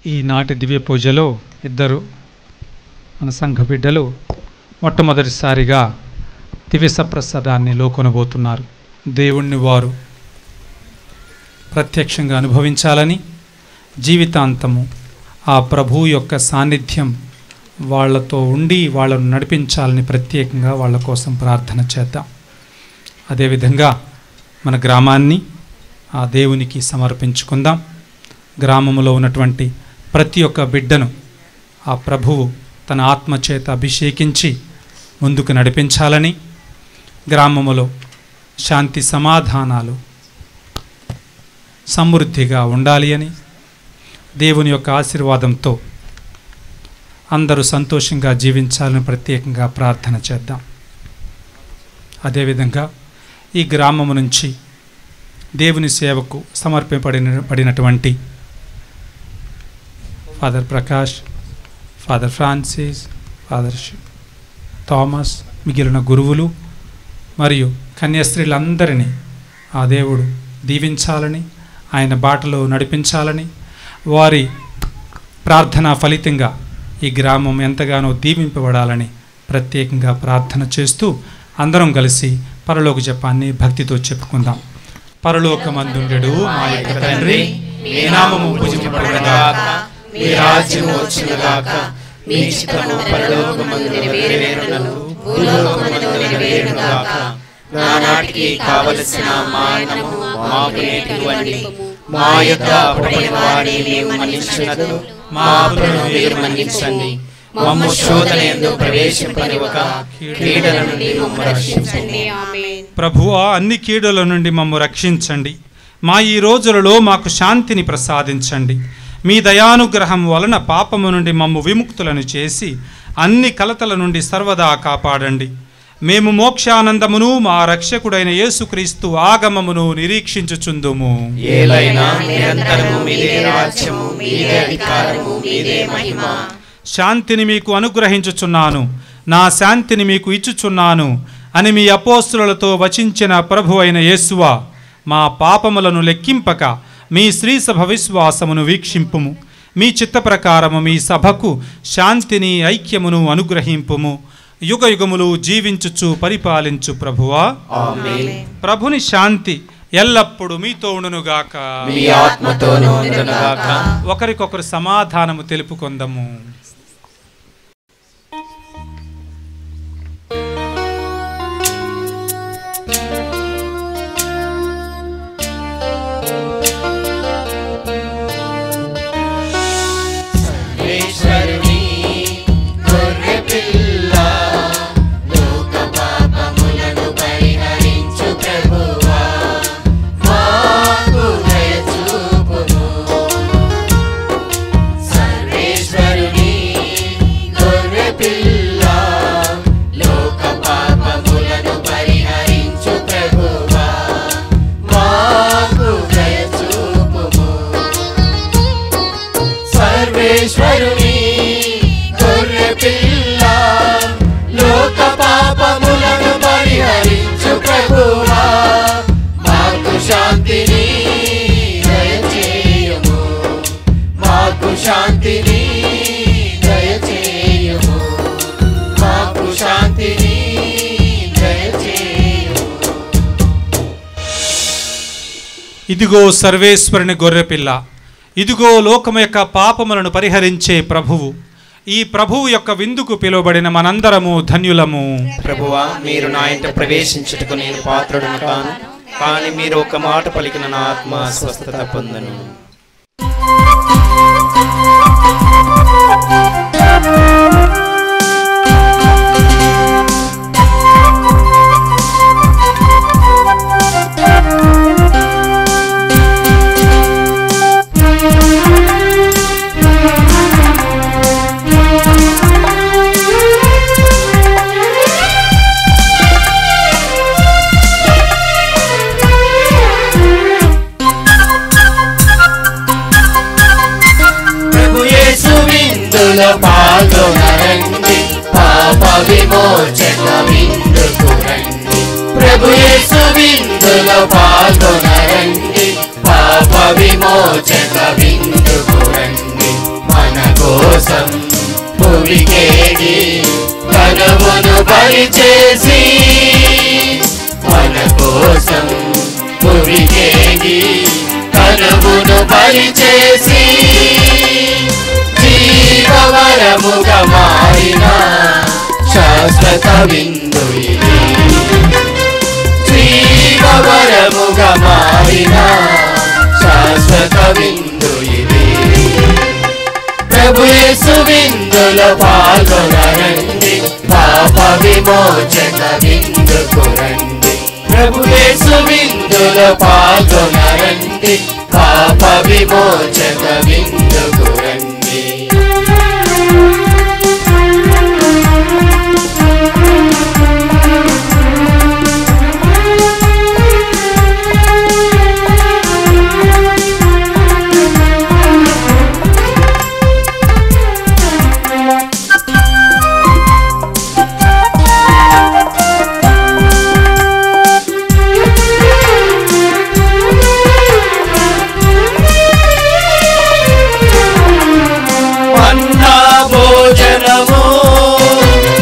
ఈనాటి దివ్య పూజలో ఇద్దరు మన సంఘ బిడ్డలు మొట్టమొదటిసారిగా దివ్య సప్రసాదాన్ని లోకొనబోతున్నారు. దేవుణ్ణి వారు ప్రత్యక్షంగా అనుభవించాలని, జీవితాంతము ఆ ప్రభువు యొక్క సాన్నిధ్యం వాళ్ళతో ఉండి వాళ్ళను నడిపించాలని ప్రత్యేకంగా వాళ్ళ కోసం ప్రార్థన చేద్దాం. అదేవిధంగా మన గ్రామాన్ని ఆ దేవునికి సమర్పించుకుందాం. గ్రామంలో ఉన్నటువంటి ప్రతి ఒక్క బిడ్డను ఆ ప్రభువు తన ఆత్మచేత అభిషేకించి ముందుకు నడిపించాలని, గ్రామములో శాంతి సమాధానాలు సమృద్ధిగా ఉండాలి అని, దేవుని యొక్క ఆశీర్వాదంతో అందరూ సంతోషంగా జీవించాలని ప్రత్యేకంగా ప్రార్థన చేద్దాం. అదేవిధంగా ఈ గ్రామము నుంచి దేవుని సేవకు సమర్పింపబడినటువంటి father Prakash, father Francis, father Thomas, మిగిలిన గురువులు మరియు కన్యాస్త్రీలందరినీ ఆ దేవుడు దీవించాలని, ఆయన బాటలో నడిపించాలని, వారి ప్రార్థన ఫలితంగా ఈ గ్రామం ఎంతగానో దీవింపబడాలని ప్రత్యేకంగా ప్రార్థన చేస్తూ అందరం కలిసి పరలోక జపాన్ని భక్తితో చెప్పుకుందాం. పరలోకమందుండెడు మా యొక్క తండ్రి, మీ నామము పూజింపబడుగాక, మీ రాజ్యము వచ్చుగాక, మీ చిత్తము పరలోకమందు నెరవేరునట్లు భూలోకమందు నెరవేరుగాక. నానాటికి కావలసిన మా అన్నము మాకు నేటివ్వండి. మా యొద్ద అప్పుడైన వారిని మేము మన్నించినట్లు మా అప్పులను మీరు మన్నించండి. మమ్ము శోధన యందు ప్రవేశింపనివ్వక కీడుల నుండి మమ్ము రక్షించండి. ఆమేన్. ప్రభువా, అన్ని కీడుల నుండి మమ్ము రక్షించండి. మా ఈ రోజులలో మాకు శాంతిని ప్రసాదించండి. మీ దయానుగ్రహం వలన పాపము నుండి మమ్ము విముక్తులను చేసి అన్ని కలతల నుండి సర్వదా కాపాడండి. మేము మోక్షానందమును మా రక్షకుడైన యేసుక్రీస్తు ఆగమమును నిరీక్షించుచుందుము. ఏలైనా నిరంతరము మీదే రాజ్యము, మీదే అధికారము, మీదే మహిమ. శాంతిని మీకు అనుగ్రహించుచున్నాను, నా శాంతిని మీకు ఇచ్చుచున్నాను అని మీ అపోస్తులతో వచించిన ప్రభు అయిన యేసువా, మా పాపములను లెక్కింపక మీ శ్రీ సభ విశ్వాసమును వీక్షింపుము. మీ చిత్త ప్రకారము మీ సభకు శాంతిని ఐక్యమును అనుగ్రహింపుము. యుగ యుగములు జీవించుచు పరిపాలించు ప్రభువా. ఆమేన్. ప్రభుని శాంతి ఎల్లప్పుడు మీతో ఉండునుగాక, మీ ఆత్మతోనూ ఉండునుగాక. ఒకరికొకరు సమాధానము తెలుపుకొందము. సర్వేశ్వరుని గొర్రె పిల్ల, లోక పాపములను పరిహరించు ప్రభువా, మాకు దయ చూపుము. సర్వేశ్వరుని గొర్రె పిల్ల, లోక పాపములను పరిహరించు ప్రభువా, మాకు దయ చూపుము. సర్వేశ్వరుని గొర్రె పిల్ల, లోక పాపములను పరిహరించు ప్రభువా, మాకు శాంతిని దయచేయుము, మాకు శాంతిని దయచేయుము, మాకు శాంతిని దయచేయుము. ఇదిగో సర్వేశ్వరుని గొర్రెపిల్ల, ఇదిగో లోకము యొక్క పాపములను పరిహరించే ప్రభువు. ఈ ప్రభువు యొక్క విందుకు పిలువబడిన మనందరము ధన్యులము. ప్రభువా, మీరు నా ఇంట ప్రవేశించుటకు నేను పాత్రుడను కాను, కానీ మీరు ఒక మాట పలికిన నా ఆత్మ స్వస్థత పొందను. పాల్గొనరండి, పాప విమోచన విందుకు రండి. ప్రభు యేసు విందులో పాల్గొనరండి, పాప విమోచన విందుకు రండి. మన కోసం భూమికేగి కనుమును బలి చేసి, మన కోసం భూమికేగి కనుమును బలి చేసి, జీవవరముగా మారిన శాశ్వత విందు ఇది. జీవవరముగా మారిన శాశ్వత విందు ఇది. ప్రభు యేసు విందులో పాల్గొనరండి, పాప విమోచన విందుకు రండి. ప్రభు యేసు విందులో పాల్గొనరండి, పాప విమోచన విందుకు రండి.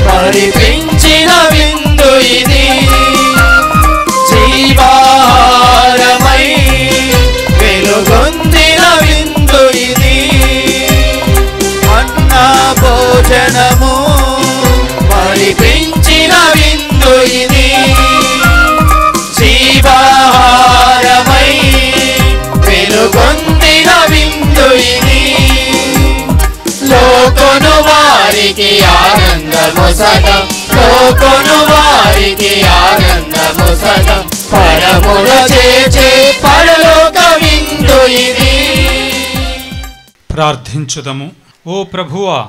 పరిపించిన విందు ఇది, జీవాహారమై వెలుగొందిన విందు ఇది. అన్న భోజనము పరిపించిన విందు ఇది, జీవాహారమై వెలుగొందిన విందు ఇది. లోకొను వారికి ఆనందము సగం, లోకొను వారికి ఆనందము సగం, పరముల చేచే పరలోక విందు ఇది. ప్రార్థించుదము. ఓ ప్రభువా,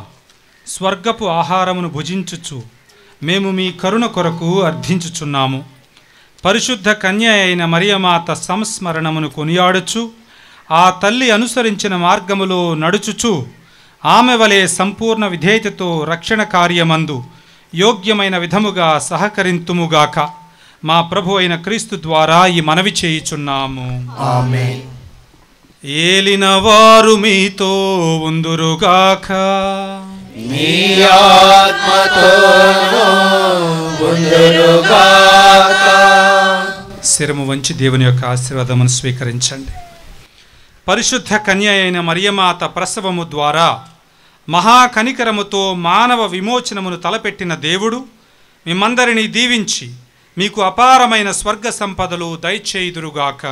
స్వర్గపు ఆహారమును భుజించుచు మేము మీ కరుణ కొరకు అర్థించుచున్నాము. పరిశుద్ధ కన్య అయిన మరియమాత సంస్మరణమును కొనియాడుచు ఆ తల్లి అనుసరించిన మార్గములో నడుచుచు ఆమె వలె సంపూర్ణ విధేయతతో రక్షణ కార్యమందు యోగ్యమైన విధముగా సహకరింతుముగాక. మా ప్రభు అయిన క్రీస్తు ద్వారా ఈ మనవి చేయుచున్నాము. ఆమేన్. ఏలిన వారు మీతో ఉందురుగాక. మీ ఆత్మతోనూ ఉందురుగాక. శిరము వంచి దేవుని యొక్క ఆశీర్వాదమును స్వీకరించండి. పరిశుద్ధ కన్య అయిన మరియమాత ప్రసవము ద్వారా మహాకనికరముతో మానవ విమోచనమును తలపెట్టిన దేవుడు మిమ్మందరినీ దీవించి మీకు అపారమైన స్వర్గ సంపదలు దయచేయుదురుగాక.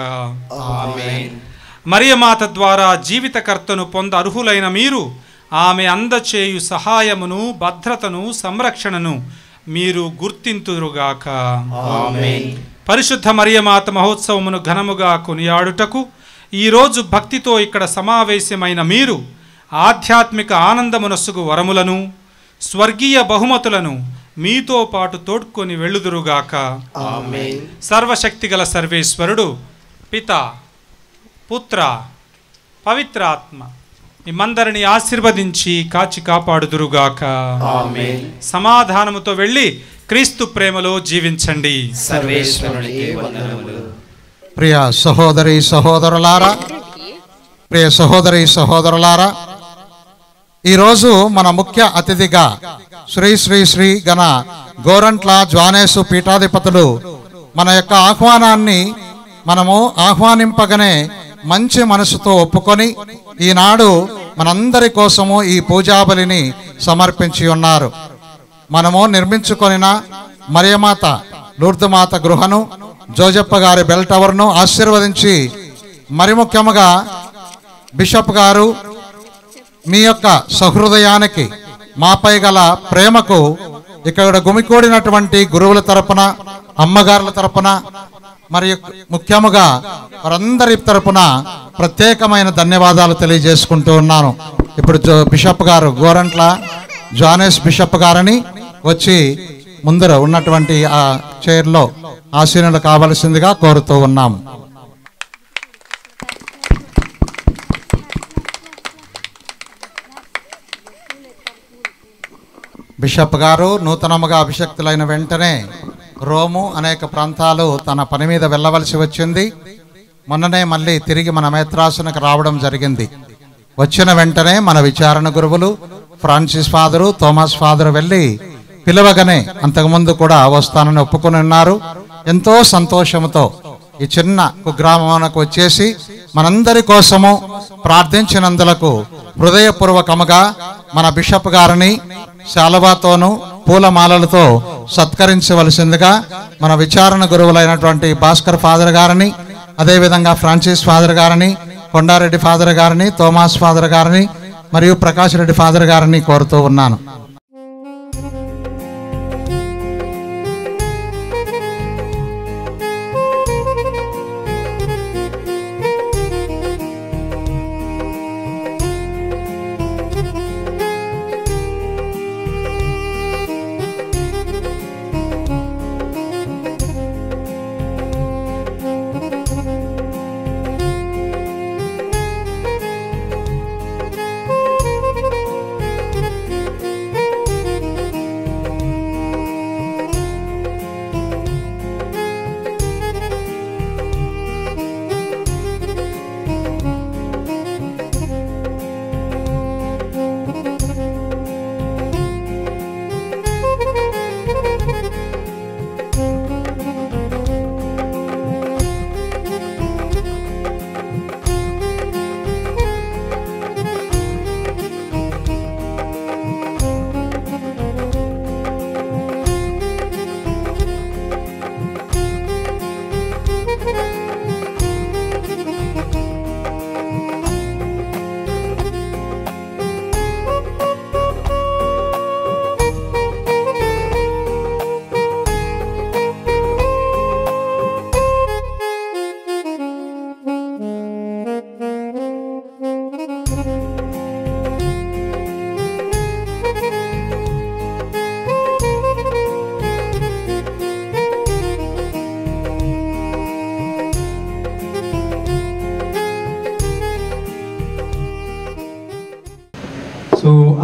ఆమేన్. మరియమాత ద్వారా జీవితకర్తను పొంద అర్హులైన మీరు ఆమె అందచేయు సహాయమును, భద్రతను, సంరక్షణను మీరు గుర్తింతురుగాక. ఆమేన్. పరిశుద్ధ మరియమాత మహోత్సవమును ఘనముగా కొనియాడుటకు ఈరోజు భక్తితో ఇక్కడ సమావేశమైన మీరు ఆధ్యాత్మిక ఆనందమునొసుగు వరములను, స్వర్గీయ బహుమతులను మీతో పాటు తోడ్కొని వెళ్ళుదురుగాక. ఆమేన్. సర్వశక్తిగల సర్వేశ్వరుడు పిత, పుత్ర, పవిత్రాత్మ మిమ్మందరిని ఆశీర్వదించి కాచి కాపాడుదురుగాక. ఆమేన్. సమాధానముతో వెళ్ళి క్రీస్తు ప్రేమలో జీవించండి. సర్వేశ్వరునికి వందనములు. ప్రియ సహోదరి సహోదరులారా, ప్రియ సహోదరి సహోదరులారా, ఈరోజు మన ముఖ్య అతిథిగా శ్రీ శ్రీ శ్రీ గణ గోరంట్ల జ్వానేసు పీఠాధిపతులు మన యొక్క ఆహ్వానాన్ని మనము ఆహ్వానింపగానే మంచి మనసుతో ఒప్పుకొని ఈనాడు మనందరి కోసము ఈ పూజాబలిని సమర్పించి ఉన్నారు. మనము నిర్మించుకొనిన మరియమాత లూర్దుమాత గృహను, జోజప్ప గారి బెల్ టవర్ను ఆశీర్వదించి మరి ముఖ్యముగా బిషప్ గారు మీ యొక్క సహృదయానికి మాపై గల ప్రేమకు ఇక్కడ గుమికూడినటువంటి గురువుల తరపున, అమ్మగారుల తరపున మరియు ముఖ్యముగా వారందరి తరపున ప్రత్యేకమైన ధన్యవాదాలు తెలియజేసుకుంటూ ఉన్నాను. ఇప్పుడు బిషప్ గారు గోరంట్ల జానేస్ బిషప్ గారని వచ్చి ముందర ఉన్నటువంటి ఆ చైర్లో ఆసీనులు కావలసిందిగా కోరుతూ ఉన్నాము. బిషప్ గారు నూతనముగా అభిషక్తులైన వెంటనే రోము అనేక ప్రాంతాలు తన పని మీద వెళ్ళవలసి వచ్చింది. మొన్ననే మళ్ళీ తిరిగి మన మేత్రాసునకు రావడం జరిగింది. వచ్చిన వెంటనే మన విచారణ గురువులు ఫ్రాన్సిస్ ఫాదరు, థోమస్ ఫాదరు వెళ్ళి పిలవగానే అంతకుముందు కూడా వస్తానని ఒప్పుకొని ఉన్నారు. ఎంతో సంతోషంతో ఈ చిన్న కుగ్రామానికి వచ్చేసి మనందరి కోసము ప్రార్థించినందులకు హృదయపూర్వకముగా మన బిషప్ గారిని శాలువాతోనూ పూలమాలలతో సత్కరించవలసిందిగా మన విచారణ గురువులైనటువంటి భాస్కర్ ఫాదర్ గారిని, అదేవిధంగా ఫ్రాన్సిస్ ఫాదర్ గారిని, కొండారెడ్డి ఫాదర్ గారిని, థోమాస్ ఫాదర్ గారిని మరియు ప్రకాష్ రెడ్డి ఫాదర్ గారిని కోరుతూ ఉన్నాను.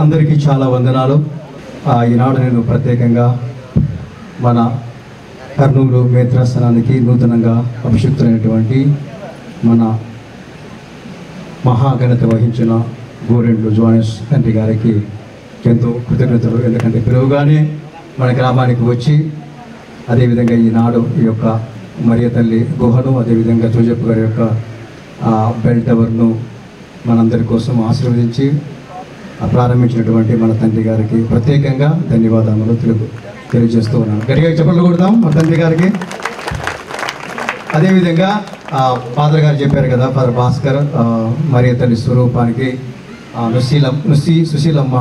అందరికీ చాలా వందనాలు. ఈనాడు నేను ప్రత్యేకంగా మన కర్నూలు మేత్రాసనానికి నూతనంగా అభిషిక్తులైనటువంటి మన మహాఘనత వహించిన గోరెండ్లు జోనస్ తండ్రి గారికి ఎంతో కృతజ్ఞతలు. ఎందుకంటే పిలువగానే మన గ్రామానికి వచ్చి అదేవిధంగా ఈనాడు ఈ యొక్క మరియ తల్లి గుహను అదేవిధంగా జోజప్ప గారి యొక్క బెల్ టవర్ను మనందరి కోసం ఆశీర్వదించి ప్రారంభించినటువంటి మన తండ్రి గారికి ప్రత్యేకంగా ధన్యవాదాలు తెలియజేస్తూ ఉన్నాను. గట్టిగా చెప్పలు కొడతాం మన తండ్రి గారికి. అదేవిధంగా ఫాదర్ గారు చెప్పారు కదా, ఫాదర్ భాస్కర్ మరియ తల్లి స్వరూపానికి సుశీలమ్మ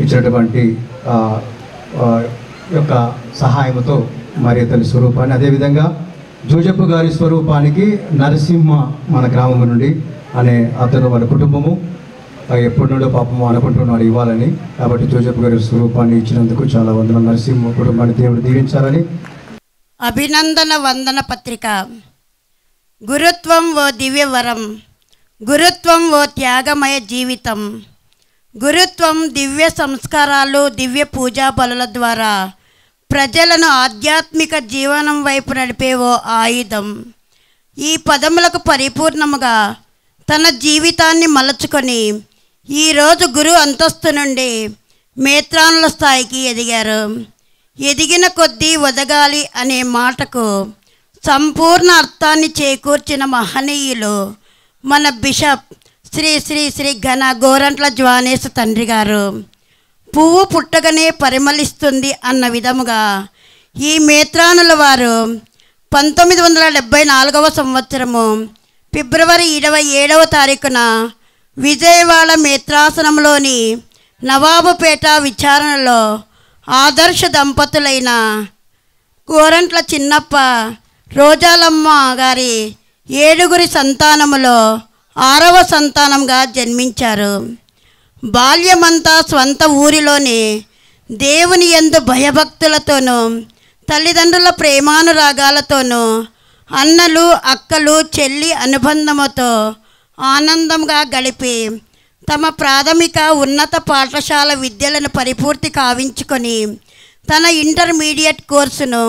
ఇచ్చినటువంటి యొక్క సహాయంతో మరియ తల్లి స్వరూపాన్ని, అదేవిధంగా జోజప్ప గారి స్వరూపానికి నరసింహ మన గ్రామం నుండి అనే అతను వాళ్ళ కుటుంబము ఎప్పటి నుండో పాపము అనుకుంటున్నాడు ఇవ్వాలని. కాబట్టి జోజప్ప గారి స్వరూపాన్ని ఇచ్చినందుకు చాలా వందనాలు. నరసింహ కుటుంబాన్ని దేవుడు దీవించాలని. అభినందన వందన పత్రిక. గురుత్వం ఓ దివ్యవరం, గురుత్వం ఓ త్యాగమయ జీవితం, గురుత్వం దివ్య సంస్కారాలు దివ్య పూజా బలుల ద్వారా ప్రజలను ఆధ్యాత్మిక జీవనం వైపు నడిపే ఓ ఆయుధం. ఈ పదములకు పరిపూర్ణముగా తన జీవితాన్ని మలచుకొని ఈరోజు గురు అంతస్తు నుండి మేత్రానుల స్థాయికి ఎదిగారు. ఎదిగిన కొద్దీ ఒదగాలి అనే మాటకు సంపూర్ణ అర్థాన్ని చేకూర్చిన మహనీయులు మన బిషప్ శ్రీ శ్రీ శ్రీ ఘన గోరంట్ల జోనస్ తండ్రి గారు. పువ్వు పుట్టగానే పరిమళిస్తుంది అన్న విధముగా ఈ మేత్రానుల వారు 1974వ సంవత్సరము ఫిబ్రవరి 27వ తారీఖున విజయవాడ మేత్రాసనంలోని నవాబుపేట విచారణలో ఆదర్శ దంపతులైన గోరంట్ల చిన్నప్ప రోజాలమ్మ గారి 7 సంతానములో 6వ సంతానంగా జన్మించారు. బాల్యమంతా స్వంత ఊరిలోనే దేవుని యందు భయభక్తులతోనూ తల్లిదండ్రుల ప్రేమానురాగాలతోనూ అన్నలు అక్కలు చెల్లి అనుబంధముతో ఆనందంగా గడిపి తమ ప్రాథమిక ఉన్నత పాఠశాల విద్యలను పరిపూర్తి కావించుకొని తన ఇంటర్మీడియట్ కోర్సును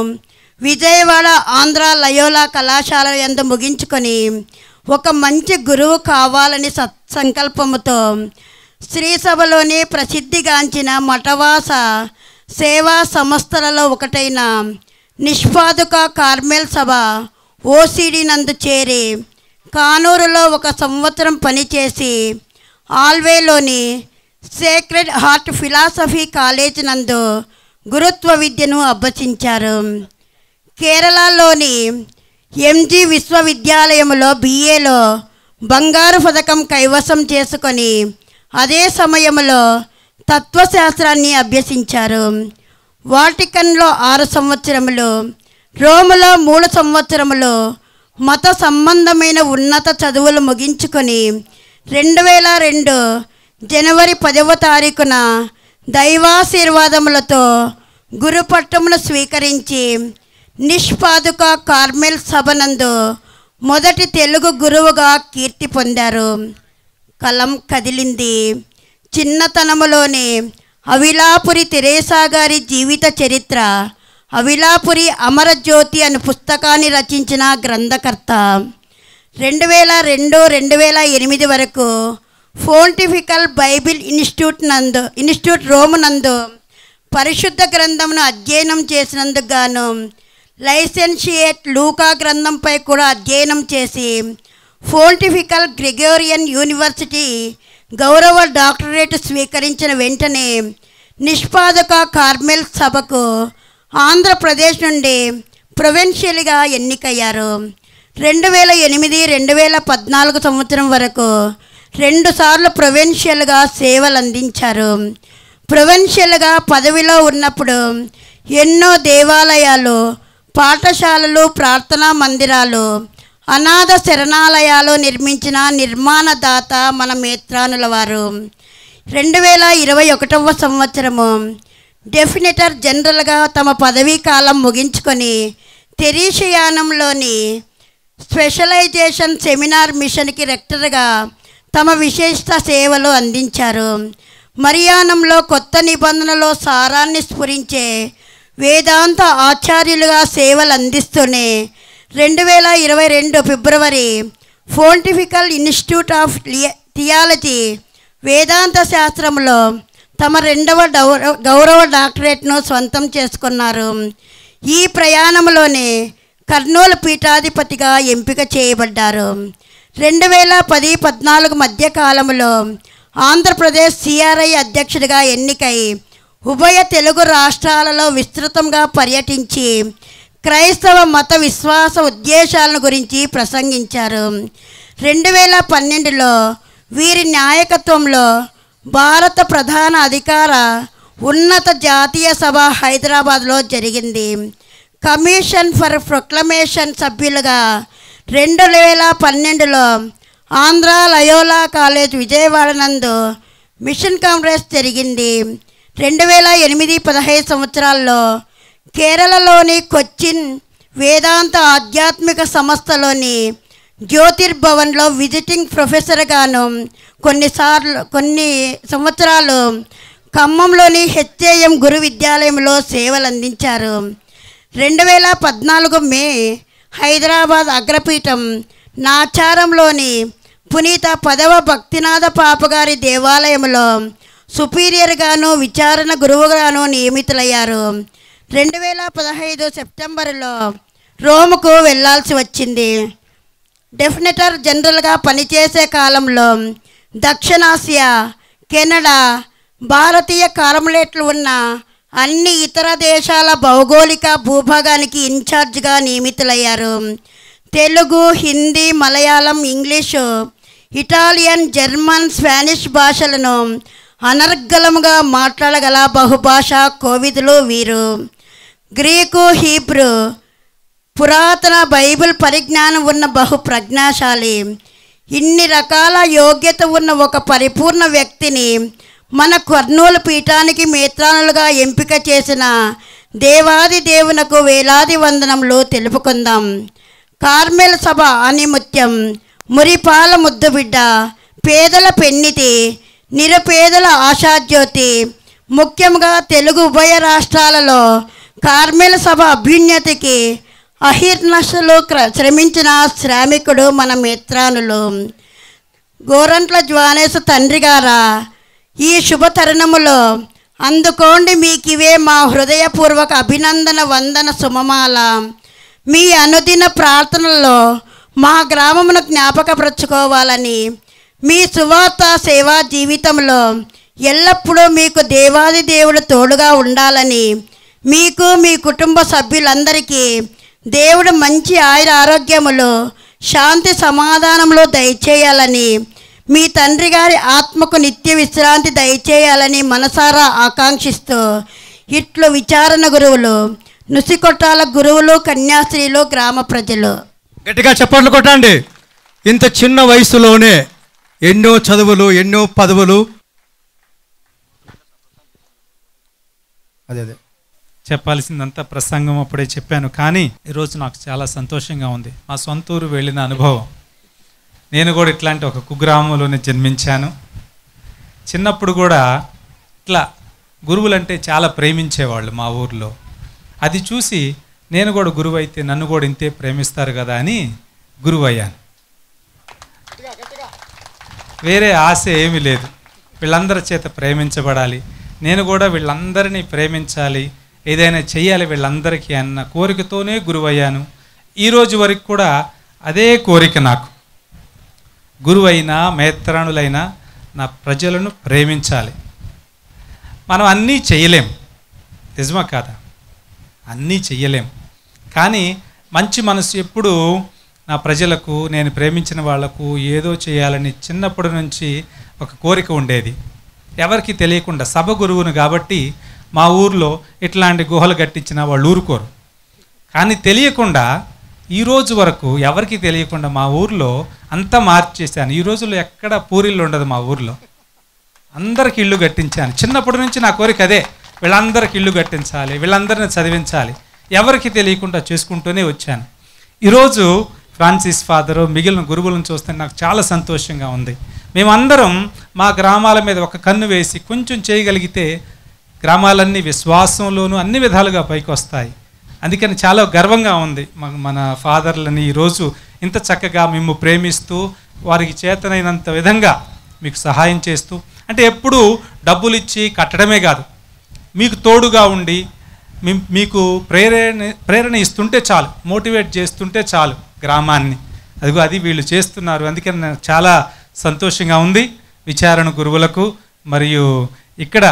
విజయవాడ ఆంధ్ర లయోలా కళాశాల యందు ముగించుకొని ఒక మంచి గురువు కావాలని సత్సంకల్పముతో శ్రీసభలోనే ప్రసిద్ధిగాంచిన మఠవాస సేవా సంస్థలలో ఒకటైన నిష్పాదుక కార్మెల్ సభ ఓసిడి నందు చేరి కానూరులో 1 సంవత్సరం పనిచేసి ఆల్వేలోని సేక్రెడ్ హార్ట్ ఫిలాసఫీ కాలేజ్ నందు గురుత్వ విద్యను అభ్యసించారు. కేరళలోని ఎంజి విశ్వవిద్యాలయంలో బిఏలో బంగారు పథకం కైవసం చేసుకొని అదే సమయంలో తత్వశాస్త్రాన్ని అభ్యసించారు. వాటికన్లో 6 సంవత్సరములు, రోములో 3 సంవత్సరములు మత సంబంధమైన ఉన్నత చదువులు ముగించుకొని 2002 జనవరి 10వ తారీఖున దైవాశీర్వాదములతో గురుపట్టమును స్వీకరించి నిష్పాదుక కార్మెల్ సభనందు మొదటి తెలుగు గురువుగా కీర్తి పొందారు. కలం కదిలింది. చిన్నతనములోనే అవిలాపురి తెరేసా గారి జీవిత చరిత్ర, అవిలాపురి అమరజ్యోతి అనే పుస్తకాన్ని రచించిన గ్రంథకర్త. 2002-2008 వరకు ఫోంటిఫికల్ బైబిల్ ఇన్స్టిట్యూట్ రోమ్ నందు పరిశుద్ధ గ్రంథమును అధ్యయనం చేసినందుకు గాను లైసెన్షియేట్ లూకా గ్రంథంపై కూడా అధ్యయనం చేసి ఫోంటిఫికల్ గ్రెగోరియన్ యూనివర్సిటీ గౌరవ డాక్టరేట్ స్వీకరించిన వెంటనే నిష్పాదక కార్మెల్ సభకు ఆంధ్రప్రదేశ్ నుండి ప్రొవిన్షియల్గా ఎన్నికయ్యారు. 2008-2014 సంవత్సరం వరకు 2 సార్లు ప్రొవిన్షియల్గా సేవలు అందించారు. ప్రొవిన్షియల్గా పదవిలో ఉన్నప్పుడు ఎన్నో దేవాలయాలు, పాఠశాలలు, ప్రార్థనా మందిరాలు, అనాథ శరణాలయాలు నిర్మించిన నిర్మాణదాత మన మేత్రానుల వారు. 2021వ సంవత్సరము డెఫినేటర్ జనరల్గా తమ పదవీ కాలం ముగించుకొని తెరీషయానంలోని స్పెషలైజేషన్ సెమినార్ మిషన్కి రెక్టర్గా తమ విశిష్ట సేవలు అందించారు. మరియానంలో కొత్త నిబంధనలో సారాన్ని స్ఫురించే వేదాంత ఆచార్యులుగా సేవలు అందిస్తూనే 2022 ఫిబ్రవరి ఫోంటిఫికల్ ఇన్స్టిట్యూట్ ఆఫ్ థియాలజీ వేదాంత శాస్త్రంలో తమ 2వ గౌరవ డాక్టరేట్ను సొంతం చేసుకున్నారు. ఈ ప్రయాణంలోనే కర్నూలు పీఠాధిపతిగా ఎంపిక చేయబడ్డారు. 2010-14 మధ్య కాలంలో ఆంధ్రప్రదేశ్ సిఆర్ఐ అధ్యక్షుడిగా ఎన్నికై ఉభయ తెలుగు రాష్ట్రాలలో విస్తృతంగా పర్యటించి క్రైస్తవ మత విశ్వాస ఉద్దేశాలను గురించి ప్రసంగించారు. 2012లో వీరి నాయకత్వంలో భారత ప్రధాన అధికార ఉన్నత జాతీయ సభ హైదరాబాద్లో జరిగింది. కమిషన్ ఫర్ ప్రొక్లమేషన్ సభ్యులుగా 2012లో ఆంధ్ర లయోలా కాలేజ్ విజయవాడ నందు మిషన్ కాంగ్రెస్ జరిగింది. 2008-15 సంవత్సరాల్లో కేరళలోని కొచ్చిన్ వేదాంత ఆధ్యాత్మిక సంస్థలోని జ్యోతిర్భవన్లో విజిటింగ్ ప్రొఫెసర్గాను కొన్ని సంవత్సరాలు ఖమ్మంలోని హెచ్ఏఎం గురు విద్యాలయంలో సేవలు అందించారు. 2014 మే హైదరాబాద్ అగ్రపీఠం నాచారంలోని పునీత 10వ భక్తినాథ పాపగారి దేవాలయంలో సుపీరియర్గాను విచారణ గురువుగాను నియమితులయ్యారు. 2015 సెప్టెంబర్లో రోమ్కు వెళ్లాల్సి వచ్చింది. డెఫినెటర్ జనరల్గా పనిచేసే కాలంలో దక్షిణాసియా, కెనడా, భారతీయ కార్పొరేట్లు ఉన్న అన్ని ఇతర దేశాల భౌగోళిక భూభాగానికి ఇన్ఛార్జ్గా నియమితులయ్యారు. Telugu, Hindi, Malayalam, English, Italian, German, Spanish భాషలను అనర్గళముగా మాట్లాడగల బహుభాషా కోవిదులు వీరు. గ్రీకు, హీబ్రూ, పురాతన బైబిల్ పరిజ్ఞానం ఉన్న బహు ప్రజ్ఞాశాలి. ఇన్ని రకాల యోగ్యత ఉన్న ఒక పరిపూర్ణ వ్యక్తిని మన కర్నూలు పీఠానికి మేత్రానులుగా ఎంపిక చేసిన దేవాది దేవునకు వేలాది వందనములు తెలుపుకుందాం. కార్మెల్ సభ ఆనిముత్యం, మురిపాల ముద్దుబిడ్డ, పేదల పెన్నితి, నిరుపేదల ఆశాజ్యోతి, ముఖ్యంగా తెలుగు ఉభయ రాష్ట్రాలలో కార్మెల్ సభ అభ్యున్నతికి అహిర్నశలు శ్రమించిన శ్రామికుడు మన మేత్రానులు. గోరంట్ల జ్వానేశ తండ్రి గారా, ఈ శుభ తరుణములో అందుకోండి మీకివే మా హృదయపూర్వక అభినందన వందన సుమమాల. మీ అనుదిన ప్రార్థనలో మా గ్రామమును జ్ఞాపకపరచుకోవాలని, మీ సువార్త సేవా జీవితంలో ఎల్లప్పుడూ మీకు దేవాది దేవుడు తోడుగా ఉండాలని, మీకు మీ కుటుంబ సభ్యులందరికీ దేవుడు మంచి ఆయుర ఆరోగ్యములు, శాంతి సమాధానములు దయచేయాలని, మీ తండ్రి గారి ఆత్మకు నిత్య విశ్రాంతి దయచేయాలని మనసారా ఆకాంక్షిస్తూ ఇట్లు విచారణ గురువులు, నుసికొట్టాల గురువులు, కన్యాస్త్రీలు, గ్రామ ప్రజలు. గట్టిగా చప్పట్లు కొట్టండి. ఇంత చిన్న వయసులోనే ఎన్నో చదువులు, ఎన్నో పదవులు. అదే చెప్పాల్సిందంతా ప్రసంగం అప్పుడే చెప్పాను, కానీ ఈరోజు నాకు చాలా సంతోషంగా ఉంది. మా సొంత ఊరు వెళ్ళిన అనుభవం. నేను కూడా ఇట్లాంటి ఒక కుగ్రామంలోనే జన్మించాను. చిన్నప్పుడు కూడా ఇట్లా గురువులంటే చాలా ప్రేమించేవాళ్ళు మా ఊర్లో. అది చూసి నేను కూడా గురువు అయితే నన్ను కూడా ఇంతే ప్రేమిస్తారు కదా అని గురువు అయ్యాను. వేరే ఆశ ఏమీ లేదు. వీళ్ళందరి చేత ప్రేమించబడాలి, నేను కూడా వీళ్ళందరినీ ప్రేమించాలి, ఏదైనా చెయ్యాలి వీళ్ళందరికీ అన్న కోరికతోనే గురువు అయ్యాను. ఈరోజు వరకు కూడా అదే కోరిక నాకు. గురువైనా మేత్రాణులైనా నా ప్రజలను ప్రేమించాలి. మనం అన్నీ చేయలేం, నిజమా కాదా? అన్నీ చెయ్యలేం, కానీ మంచి మనసు ఎప్పుడు నా ప్రజలకు, నేను ప్రేమించిన వాళ్లకు ఏదో చేయాలని చిన్నప్పటి నుంచి ఒక కోరిక ఉండేది. ఎవరికి తెలియకుండా, సభ గురువును కాబట్టి మా ఊర్లో ఇట్లాంటి గుహలు కట్టించిన వాళ్ళు ఊరుకోరు. కానీ తెలియకుండా ఈరోజు వరకు ఎవరికి తెలియకుండా మా ఊర్లో అంతా మార్చేశాను. ఈ రోజుల్లో ఎక్కడ పూరిళ్ళు ఉండదు మా ఊర్లో. అందరికి ఇల్లు కట్టించాను. చిన్నప్పటి నుంచి నా కోరిక అదే, వీళ్ళందరికి ఇల్లు కట్టించాలి, వీళ్ళందరిని చదివించాలి. ఎవరికి తెలియకుండా చేసుకుంటూనే వచ్చాను. ఈరోజు ఫ్రాన్సిస్ ఫాదరు, మిగిలిన గురువులను చూస్తే నాకు చాలా సంతోషంగా ఉంది. మేమందరం మా గ్రామాల మీద ఒక కన్ను వేసి కొంచెం చేయగలిగితే గ్రామాలన్నీ విశ్వాసంలోనూ అన్ని విధాలుగా పైకి వస్తాయి. అందుకని చాలా గర్వంగా ఉంది మన ఫాదర్లని ఈరోజు ఇంత చక్కగా మేము ప్రేమిస్తూ వారికి చేతనైనంత విధంగా మీకు సహాయం చేస్తూ, అంటే ఎప్పుడూ డబ్బులు ఇచ్చి కట్టడమే కాదు, మీకు తోడుగా ఉండి మీకు ప్రేరణ ఇస్తుంటే చాలు, మోటివేట్ చేస్తుంటే చాలు గ్రామాన్ని. అది వీళ్ళు చేస్తున్నారు. అందుకని నాకు చాలా సంతోషంగా ఉంది. విచారణ గురువులకు మరియు ఇక్కడ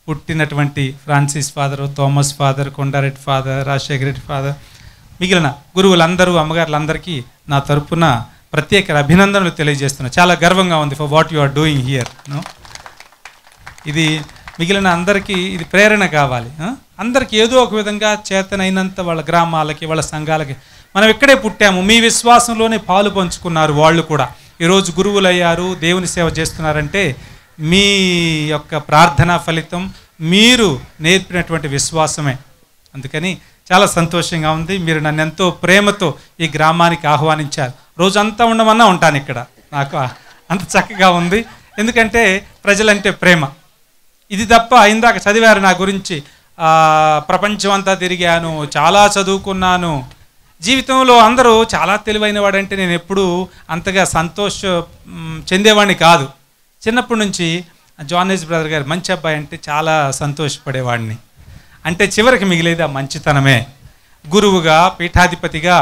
పుట్టినటువంటి Francis father, Thomas father, Kondareddy father, Rajasekhara Reddy father, మిగిలిన గురువులందరూ, అమ్మగారులందరికీ నా తరపున ప్రత్యేక అభినందనలు తెలియజేస్తున్నాను. చాలా గర్వంగా ఉంది for what you are doing here. ఇది మిగిలిన అందరికీ ఇది ప్రేరణ కావాలి. అందరికీ ఏదో ఒక విధంగా చేతనైనంత వాళ్ళ గ్రామాలకి, వాళ్ళ సంఘాలకి, మనం ఇక్కడే పుట్టాము, మీ విశ్వాసంలోనే పాలు పంచుకున్నారు వాళ్ళు కూడా, ఈరోజు గురువులయ్యారు, దేవుని సేవ చేస్తున్నారంటే మీ యొక్క ప్రార్థనా ఫలితం, మీరు నేర్పినటువంటి విశ్వాసమే. అందుకని చాలా సంతోషంగా ఉంది. మీరు నన్ను ఎంతో ప్రేమతో ఈ గ్రామానికి ఆహ్వానించారు. రోజంతా ఉండమన్నా ఉంటాను ఇక్కడ, నాకు అంత చక్కగా ఉంది. ఎందుకంటే ప్రజలంటే ప్రేమ. ఇది తప్ప ఇందాక చదివారు నా గురించి, ప్రపంచం అంతా తిరిగాను, చాలా చదువుకున్నాను, జీవితంలో అందరూ చాలా తెలివైన వాడంటే నేను ఎప్పుడూ అంతగా చెందేవాడిని కాదు. చిన్నప్పటి నుంచి జానేజ్ బ్రదర్ గారు మంచి అబ్బాయి అంటే చాలా సంతోషపడేవాడిని. అంటే చివరికి మిగిలేది ఆ మంచితనమే. గురువుగా, పీఠాధిపతిగా,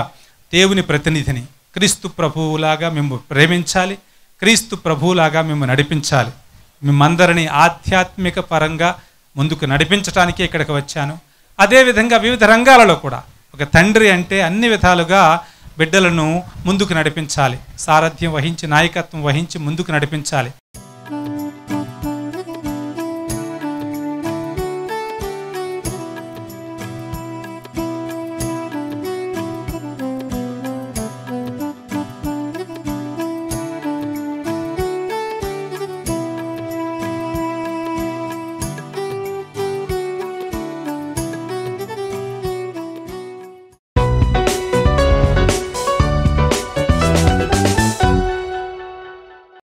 దేవుని ప్రతినిధిని, క్రీస్తు ప్రభువులాగా మేము ప్రేమించాలి, క్రీస్తు ప్రభువులాగా మేము నడిపించాలి. మిమ్మందరినీ ఆధ్యాత్మిక పరంగా ముందుకు నడిపించడానికే ఇక్కడికి వచ్చాను. అదేవిధంగా వివిధ రంగాలలో కూడా ఒక తండ్రి అంటే అన్ని విధాలుగా బిడ్డలను ముందుకు నడిపించాలి, సారథ్యం వహించి, నాయకత్వం వహించి ముందుకు నడిపించాలి.